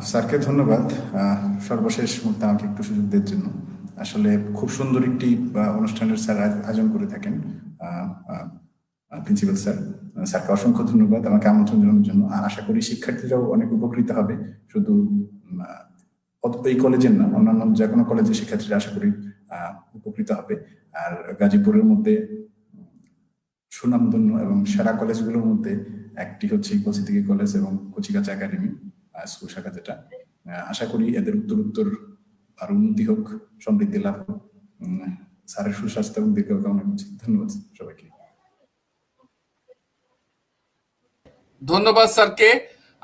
F: স্যারকে ধন্যবাদ সর্বশেষ মুহূর্তে আমাকে একটু সুযোগ দেওয়ার জন্য। আসলে খুব সুন্দর একটি অনুষ্ঠানের স্যার আয়োজন করে থাকেন প্রিন্সিপাল স্যার। স্যারকে অসংখ্য ধন্যবাদ আমাকে আমন্ত্রণ জানানোর জন্য। আশা করি শিক্ষার্থীরাও অনেক উপকৃত হবে, শুধু এই কলেজের না, অন্যান্য যে কোনো কলেজের শিক্ষার্থীরা আশা করি উপকৃত হবে। আর গাজীপুরের মধ্যে সুনামধন্য এবং সেরা কলেজগুলোর মধ্যে একটি হচ্ছে ইকোসিটিকি কলেজ এবং কচিকাচা একাডেমি স্কুল শাখা, যেটা আশা করি এদের উত্তর আর উন্নতি হোক, সমৃদ্ধি লাভ হোক। স্যারের সুস্বাস্থ্য এবং দীর্ঘ কামনা করছি। ধন্যবাদ সবাইকে।
A: ধন্যবাদ স্যারকে।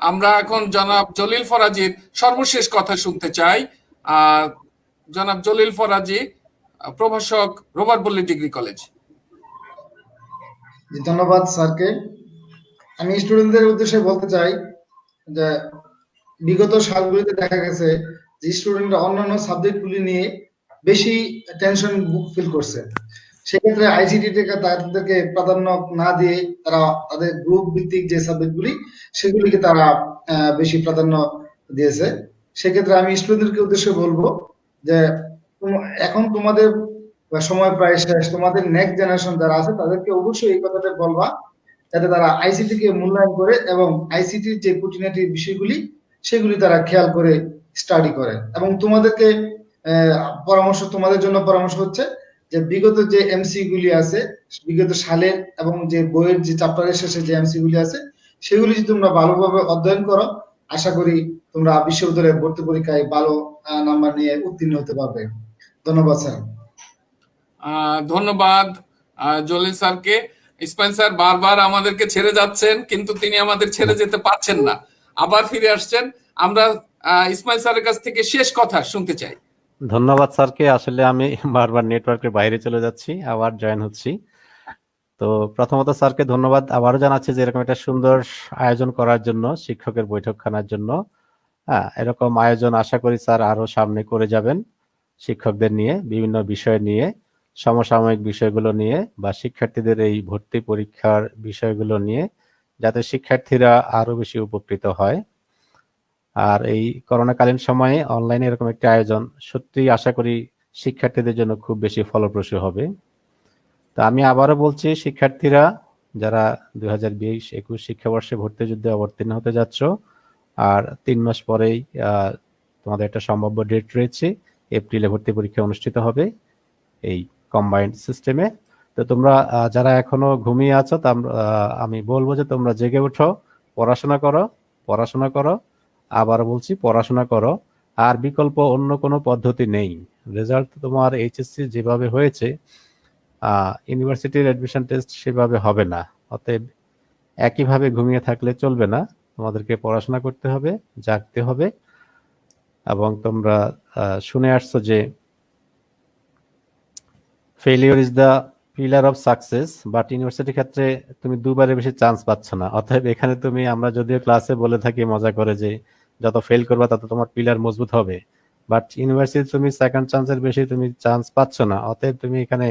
A: আমরা এখন জনাব জলিল ফরাজির সর্বশেষ কথা শুনতে চাই। জনাব জলিল ফরাজি, প্রভাষক, রোভার পল্লী ডিগ্রি কলেজ।
G: ধন্যবাদ স্যারকে। আমি স্টুডেন্টদের উদ্দেশ্যে বলতে চাই যে বিগত সালগুলিতে দেখা গেছে যে স্টুডেন্টরা অন্যান্য সাবজেক্টগুলি নিয়ে বেশি টেনশন ফিল করছে। সেক্ষেত্রে আইসিটি থেকে তাদেরকে প্রাধান্য না দিয়ে তারা তাদের গ্রুপ ভিত্তিক যে সাবজেক্টগুলি সেগুলিকে তারা বেশি প্রাধান্য দিয়েছে। সেক্ষেত্রে আমি স্টুডেন্টদেরকে উদ্দেশ্যে বলবো যে এখন তোমাদের সময় প্রায় শেষ, তোমাদের নেক্সট জেনারেশন যারা আছে তাদেরকে অবশ্যই এই কথাটা বলবা যাতে তারা আইসিটি কে মূল্যায়ন করে এবং আইসিটির যে খুঁটিনাটি বিষয়গুলি সেগুলি তারা খেয়াল করে স্টাডি করে। এবং তোমাদেরকে তোমাদের জন্য পরামর্শ হচ্ছে যে বিগত যে এমসি গুলি আছে, বিগত সালের এবং যে বইয়ের যে চ্যাপ্টারের শেষে যে এমসি গুলি আছে সেগুলি যদি তোমরা ভালোভাবে অধ্যয়ন করো, আশা করি তোমরা বিশ্ববিদ্যালয়ে ভর্তি পরীক্ষায় ভালো নাম্বার নিয়ে উত্তীর্ণ হতে পারবে। ধন্যবাদ স্যার।
A: ধন্যবাদ জলিল স্যারকে। ইসমাইল স্যার বারবার আমাদেরকে ছেড়ে যাচ্ছেন, কিন্তু তিনি আমাদের ছেড়ে যেতে পারছেন না, আবার ফিরে আসছেন। আমরা ইসমাইল স্যারের কাছ থেকে শেষ কথা শুনতে চাই।
E: ধন্যবাদ স্যারকে। আসলে আমি বারবার নেটওয়ার্কের বাইরে চলে যাচ্ছি, আবার জয়েন হচ্ছি। তো প্রথমত স্যারকে ধন্যবাদ আবারও জানাচ্ছি যে এরকম একটা সুন্দর আয়োজন করার জন্য, শিক্ষকের বৈঠকখানার জন্য। এরকম আয়োজন আশা করি স্যার আরো সামনে করে যাবেন, শিক্ষকদের নিয়ে, বিভিন্ন বিষয় নিয়ে, সমসাময়িক বিষয়গুলো নিয়ে বা শিক্ষার্থীদের এই ভর্তি পরীক্ষার বিষয়গুলো নিয়ে, যাতে শিক্ষার্থীরা আরো বেশি উপকৃত হয়। আর এই করোনাকালীন সময়ে অনলাইনে এরকম একটি আয়োজন সত্যি আশা করি শিক্ষার্থীদের জন্য খুব বেশি ফলপ্রসূ হবে। তো আমি আবারও বলছি, শিক্ষার্থীরা যারা 2020-21 শিক্ষাবর্ষে ভর্তি যুদ্ধে অবতীর্ণ হতে যাচ্ছ, আর 3 মাস পরেই তোমাদের একটা সম্ভাব্য ডেট রয়েছে, এপ্রিলে ভর্তি পরীক্ষা অনুষ্ঠিত হবে এই কম্বাইন্ড সিস্টেমে। তো তোমরা যারা এখনো ঘুমিয়ে আছো, আমি বলবো যে তোমরা জেগে উঠো, পড়াশোনা করো, আবারও বলছি পড়াশোনা করো। আর বিকল্প অন্য কোনো পদ্ধতি নেই। রেজাল্ট তোমার এইচএসসি যেভাবে হয়েছে, ইউনিভার্সিটির অ্যাডমিশন টেস্ট সেভাবে হবে না। অতএব একইভাবে ঘুমিয়ে থাকলে চলবে না, তোমাদেরকে পড়াশোনা করতে হবে, জাগতে হবে। এবং তোমরা শুনে আসছো যে failure is the pillar of success, but ইউনিভার্সিটির ক্ষেত্রে তুমি দুবারের বেশি চান্স পাচ্ছ না। অতএব এখানে তুমি, আমরা যদিও ক্লাসে বলে থাকি মজা করে যে যত ফেল করবা তত তোমার পিলার মজবুত হবে, বাট ইউনিভার্সিটি তুমি সেকেন্ড চান্সের বেশি তুমি চান্স পাচ্ছ না। অতএব তুমি এখানে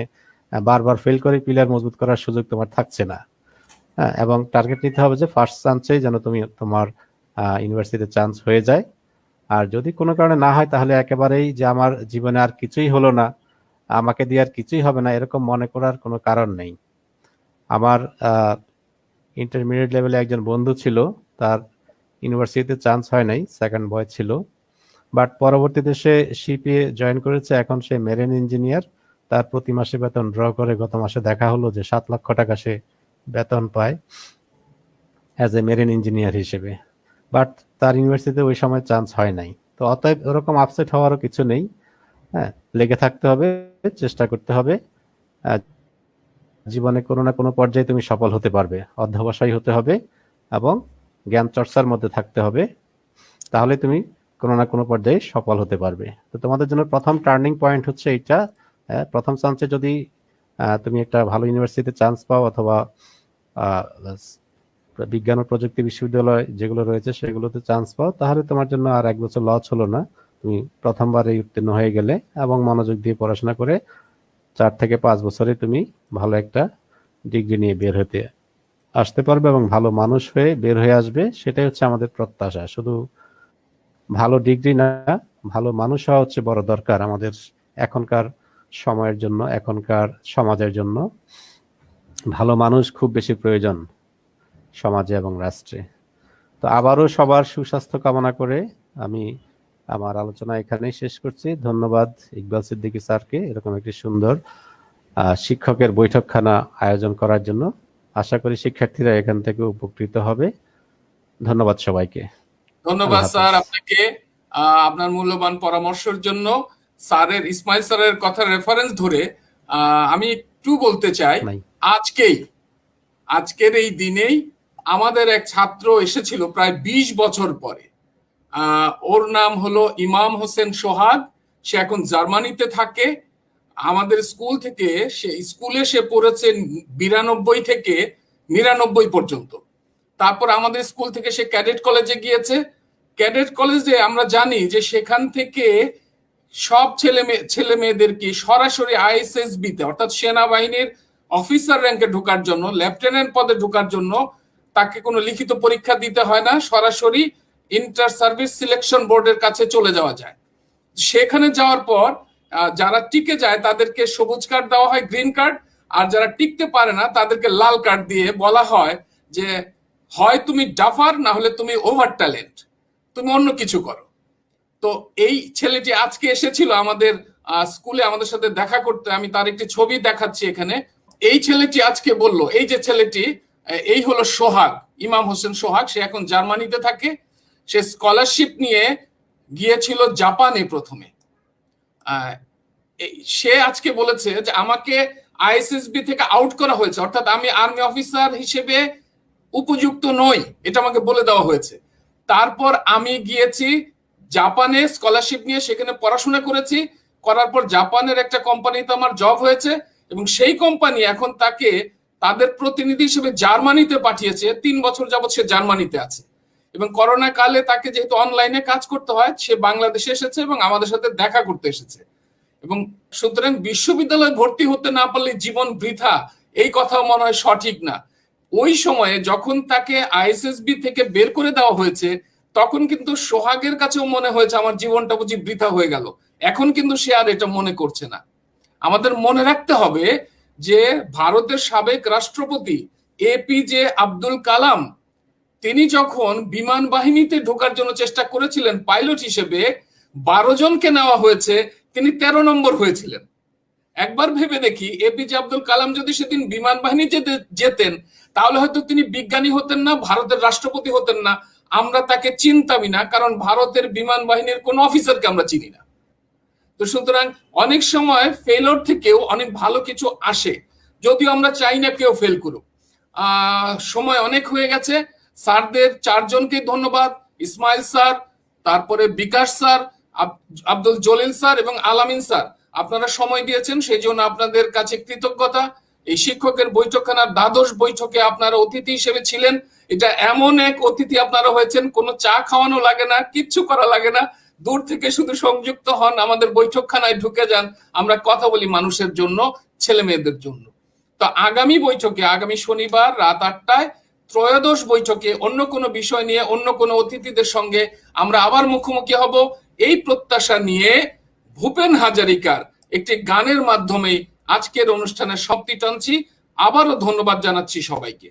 E: বারবার ফেল করে পিলার মজবুত করার সুযোগ তোমার থাকছে না। হ্যাঁ, এবং টার্গেট নিতে হবে যে ফার্স্ট চান্সেই যেন তুমি তোমার ইউনিভার্সিটিতে চান্স হয়ে যায়। আর যদি কোনো কারণে না হয় তাহলে একেবারেই যে আমার জীবনে আর কিছুই হলো না, আমাকে দিয়ে আর কিছুই হবে না, এরকম মনে করার কোনো কারণ নেই। আমার ইন্টারমিডিয়েট লেভেলে একজন বন্ধু ছিল, তার ইউনিভার্সিটিতে চান্স হয় নাই, সেকেন্ড বয় ছিল, বাট পরবর্তীতে সে সিপিএ জয়েন করেছে, এখন সে মেরিন ইঞ্জিনিয়ার। তার প্রতি মাসে বেতন ড্র করে গত মাসে দেখা হলো যে 7 লক্ষ টাকা সে বেতন পায় অ্যাজ এ মেরিন ইঞ্জিনিয়ার হিসেবে, বাট তার ইউনিভার্সিটিতে ওই সময় চান্স হয় নাই। তো অতএব ওরকম আপসেট হওয়ারও কিছু নেই। হ্যাঁ, লেগে থাকতে হবে, চেষ্টা করতে হবে। জীবনে কোনো না কোনো পর্যায়ে তুমি সফল হতে পারবে, অধ্যবসায়ী হতে হবে এবং জ্ঞান চর্চার মধ্যে থাকতে হবে, তাহলে তুমি কোনো না কোনো পর্যায়ে সফল হতে পারবে। তো তোমাদের জন্য প্রথম টার্নিং পয়েন্ট হচ্ছে এইটা। প্রথম চান্সে যদি তুমি একটা ভালো ইউনিভার্সিটিতে চান্স পাও, অথবা বিজ্ঞান ও প্রযুক্তি বিশ্ববিদ্যালয় যেগুলো রয়েছে সেগুলোতে চান্স পাও, তাহলে তোমার জন্য আর 1 বছর লস হলো না। তুমি প্রথমবারেই উত্তীর্ণ হয়ে গেলে এবং মনোযোগ দিয়ে পড়াশোনা করে 4 থেকে 5 বছরে তুমি ভালো একটা ডিগ্রি নিয়ে বের হতে আসতে পারবে এবং ভালো মানুষ হয়ে বের হয়ে আসবে। সেটাই হচ্ছে আমাদের প্রত্যাশা। শুধু ভালো ডিগ্রি না, ভালো মানুষ হওয়া হচ্ছে বড় দরকার আমাদের এখনকার সময়ের জন্য, এখনকার সমাজের জন্য। ভালো মানুষ খুব বেশি প্রয়োজন সমাজে এবং রাষ্ট্রে। তো আবারও সবার সুস্বাস্থ্য কামনা করে আমি আমার আলোচনা এখানেই শেষ করছি। ধন্যবাদ ইকবাল সিদ্দিকী স্যারকে এরকম একটি সুন্দর শিক্ষকের বৈঠকখানা আয়োজন করার জন্য। আশা করি শিক্ষার্থীরা এখান থেকে উপকৃত হবে। ধন্যবাদ সবাইকে।
A: ধন্যবাদ স্যার আপনাকে আপনার মূল্যবান পরামর্শের জন্য। স্যারের, ইসমাইল স্যারের কথা রেফারেন্স ধরে আমি একটু বলতে চাই, আজকের এই দিনেই আমাদের এক ছাত্র এসেছিল প্রায় 20 বছর পরে। ওর নাম হলো ইমাম হোসেন সোহাগ। সে এখন জার্মানিতে থাকে। আমাদের স্কুল থেকে স্কুলে সে পড়েছে 92 থেকে 99 পর্যন্ত। তারপর আমাদের স্কুল থেকে সে ক্যাডেট কলেজে গিয়েছে। ক্যাডেট কলেজে আমরা জানি যে সেখান থেকে সব ছেলে মেয়েদেরকে সরাসরি আইএসএসবি তে, অর্থাৎ সেনাবাহিনীর অফিসার র্যাঙ্কে ঢোকার জন্য, লেফটেন্যান্ট পদে ঢোকার জন্য তাকে কোনো লিখিত পরীক্ষা দিতে হয় না, সরাসরি ইন্টার সার্ভিস সিলেকশন বোর্ডের কাছে চলে যাওয়া যায়। সেখানে যাওয়ার পর যারা টিকে যায় তাদেরকে সবুজ কার্ড দেওয়া হয়, গ্রিন কার্ড, আর যারা টিকতে পারে না তাদেরকে লাল কার্ড দিয়ে বলা হয় যে হয় তুমি ডাফার, না হলে তুমি ওভার ট্যালেন্ট, তুমি অন্য কিছু করো। তো এই ছেলেটি আজকে এসেছিল আমাদের স্কুলে আমাদের সাথে দেখা করতে। আমি তার একটি ছবি দেখাচ্ছি এখানে। এই ছেলেটি আজকে বলল, এই যে ছেলেটি, এই হলো সোহাগ, ইমাম হোসেন সোহাগ। সে এখন জার্মানিতে থাকে। সে স্কলারশিপ নিয়ে গিয়েছিল জাপানে প্রথমে। সে আজকে বলেছে যে আমাকে আইএসএসবি থেকে আউট করা হয়েছে, অর্থাৎ আমি আর্মি অফিসার হিসেবে উপযুক্ত নই, এটা আমাকে বলে দেওয়া হয়েছে। তারপর আমি গিয়েছি জাপানে স্কলারশিপ নিয়ে, সেখানে পড়াশোনা করেছি। করার পর জাপানের একটা কোম্পানিতে আমার জব হয়েছে এবং সেই কোম্পানি এখন তাকে তাদের প্রতিনিধি হিসেবে জার্মানিতে পাঠিয়েছে। 3 বছর যাবত সে জার্মানিতে আছে এবং করোনা কালে তাকে যেহেতু অনলাইনে কাজ করতে হয়, সে বাংলাদেশে এসেছে এবং আমাদের সাথে দেখা করতে এসেছে। এবং সুতরাং বিশ্ববিদ্যালয়ে ভর্তি হতে না পারলে জীবন বৃথা, এই কথাও মনে হয় সঠিক না। ওই সময়ে যখন তাকে আইএসএসবি থেকে বের করে দেওয়া হয়েছে, তখন কিন্তু সোহাগের কাছেও মনে হয়েছে আমার জীবনটা বুঝি বৃথা হয়ে গেল। এখন কিন্তু সে আর এটা মনে করছে না। আমাদের মনে রাখতে হবে যে ভারতের সাবেক রাষ্ট্রপতি এপিজে আব্দুল কালাম, তিনি যখন বিমান বাহিনীতে ঢোকার জন্য চেষ্টা করেছিলেন পাইলট হিসেবে, 12 জনকে নেওয়া হয়েছে, তিনি 13 নম্বর হয়েছিলেন। একবার ভেবে দেখি, এপিজে আব্দুল কালাম যদি সেদিন বিমান বাহিনী যেতেন, তাহলে হয়তো তিনি বিজ্ঞানী হতেন না, ভারতের রাষ্ট্রপতি হতেন না, আমরা তাকে চিনতামই না, কারণ ভারতের বিমান বাহিনীর কোন অফিসারকে আমরা চিনি না। তো সুতরাং অনেক সময় ফেলোর থেকেও অনেক ভালো কিছু আসে, যদিও আমরা চাই না কেউ ফেল করুক। সময় অনেক হয়ে গেছে। স্যারদের 4 জনকে ধন্যবাদ, ইসমাইল স্যার, তারপরে বিকাশ স্যার, আব্দুল জলিল স্যার এবং আলামিন স্যার, আপনারা সময় দিয়েছেন, সেই জন্য আপনাদের কাছে কৃতজ্ঞতা। এই শিক্ষকের বৈঠকখানার দ্বাদশ বৈঠকে আপনারা অতিথি হিসেবে ছিলেন। এটা এমন এক অতিথি আপনারা হয়েছেন, কোনো চা খাওয়ানো লাগে না, কিচ্ছু করা লাগে না, দূর থেকে শুধু সংযুক্ত হন, আমাদের বৈঠকখানায় ঢুকে যান, আমরা কথা বলি মানুষের জন্য, ছেলে মেয়েদের জন্য। তো আগামী বৈঠকে, আগামী শনিবার রাত 8টায় ত্রয়োদশ বৈঠকে অন্য কোনো বিষয় নিয়ে অন্য কোনো অতিথিদের সঙ্গে আমরা আবার মুখোমুখি হব, এই প্রত্যাশা নিয়ে ভূপেন হাজারিকার একটি গানের মাধ্যমে আজকের অনুষ্ঠানের সমাপ্তি টানছি। আবারও ধন্যবাদ জানাচ্ছি সবাইকে।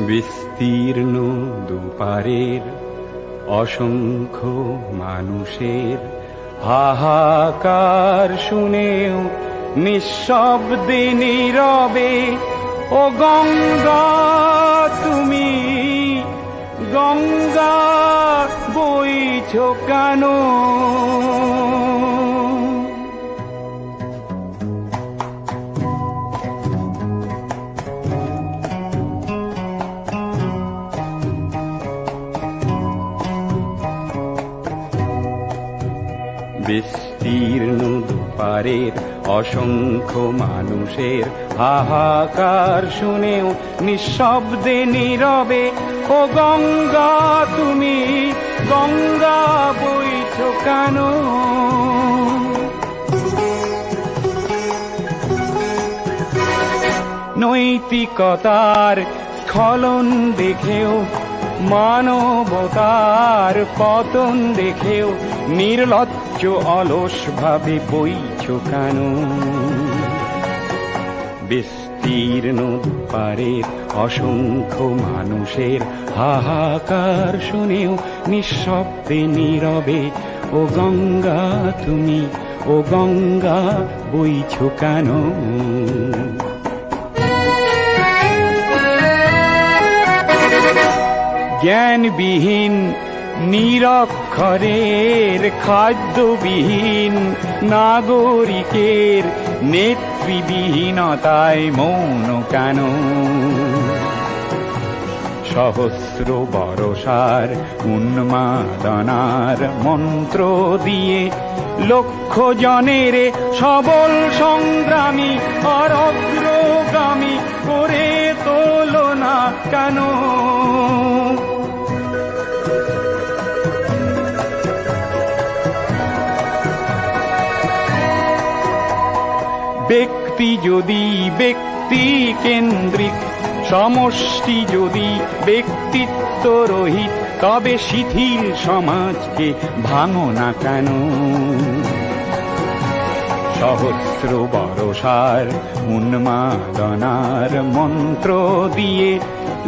I: বিস্তীর্ণ দুপারের অসংখ্য মানুষের হাহাকার শুনেও নিঃশব্দে নীরবে ও গঙ্গা তুমি, গঙ্গা বইছ কেন? বিস্তীর্ণ দুপারের অসংখ্য মানুষের হাহাকার শুনেও নিঃশব্দে নীরবে ও গঙ্গা তুমি, গঙ্গা বইছ কেন? নৈতিকতার স্খলন দেখেও, মানবতার পতন দেখেও নির্লজ্জ অলস ভাবে বইছ কেন? বিস্তীর্ণ দুপারের অসংখ্য মানুষের হাহাকার শুনেও নিঃশব্দে নীরবে ও গঙ্গা তুমি, ও গঙ্গা বইছ কেন? জ্ঞানবিহীন নিরক্ষরের, খাদ্যবিহীন নাগরিকের নেতৃবিহীনতায় মৌন কেন? সহস্র বরষার উন্মাদনার মন্ত্র দিয়ে লক্ষ জনের সবল সংগ্রামী আর অগ্রগামী করে তোলো না কেন? ব্যক্তি যদি ব্যক্তি কেন্দ্রিক, সমষ্টি যদি ব্যক্তিত্ব রহিত, তবে শিথিল সমাজকে ভাঙো না কেন? সহস্র বরষার উন্মাদনার মন্ত্র দিয়ে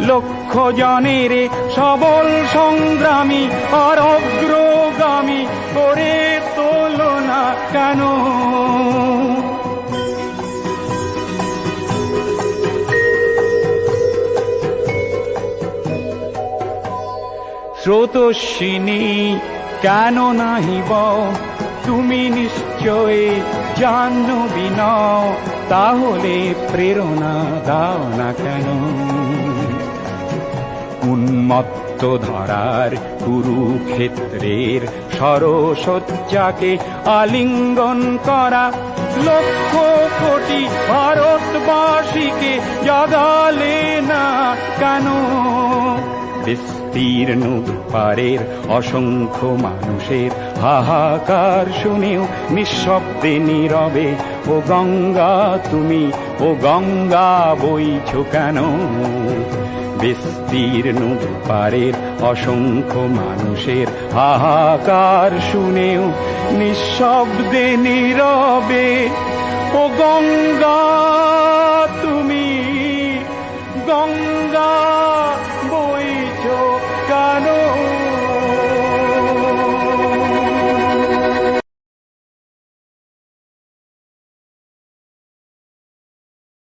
I: লক্ষ জনের সবল সংগ্রামী আর অগ্রগামী করে তোলো না কেন? স্রোতস্বিনী কেন নাহিব, তুমি নিশ্চয় জাহ্নবী নও, তাহলে প্রেরণা দাও না কেন? উন্মত্ত ধরার কুরুক্ষেত্রের সরসজ্জাকে আলিঙ্গন করা লক্ষ কোটি ভারতবাসীকে জাগালে না কেন? বিস্তীর্ণ দুপারের অসংখ্য মানুষের হাহাকার শুনেও নিঃশব্দে নীরবে ও গঙ্গা তুমি, ও গঙ্গা বইছ কেন? বিস্তীর্ণ দুপারের অসংখ্য মানুষের হাহাকার শুনেও নিঃশব্দে নীরবে ও গঙ্গা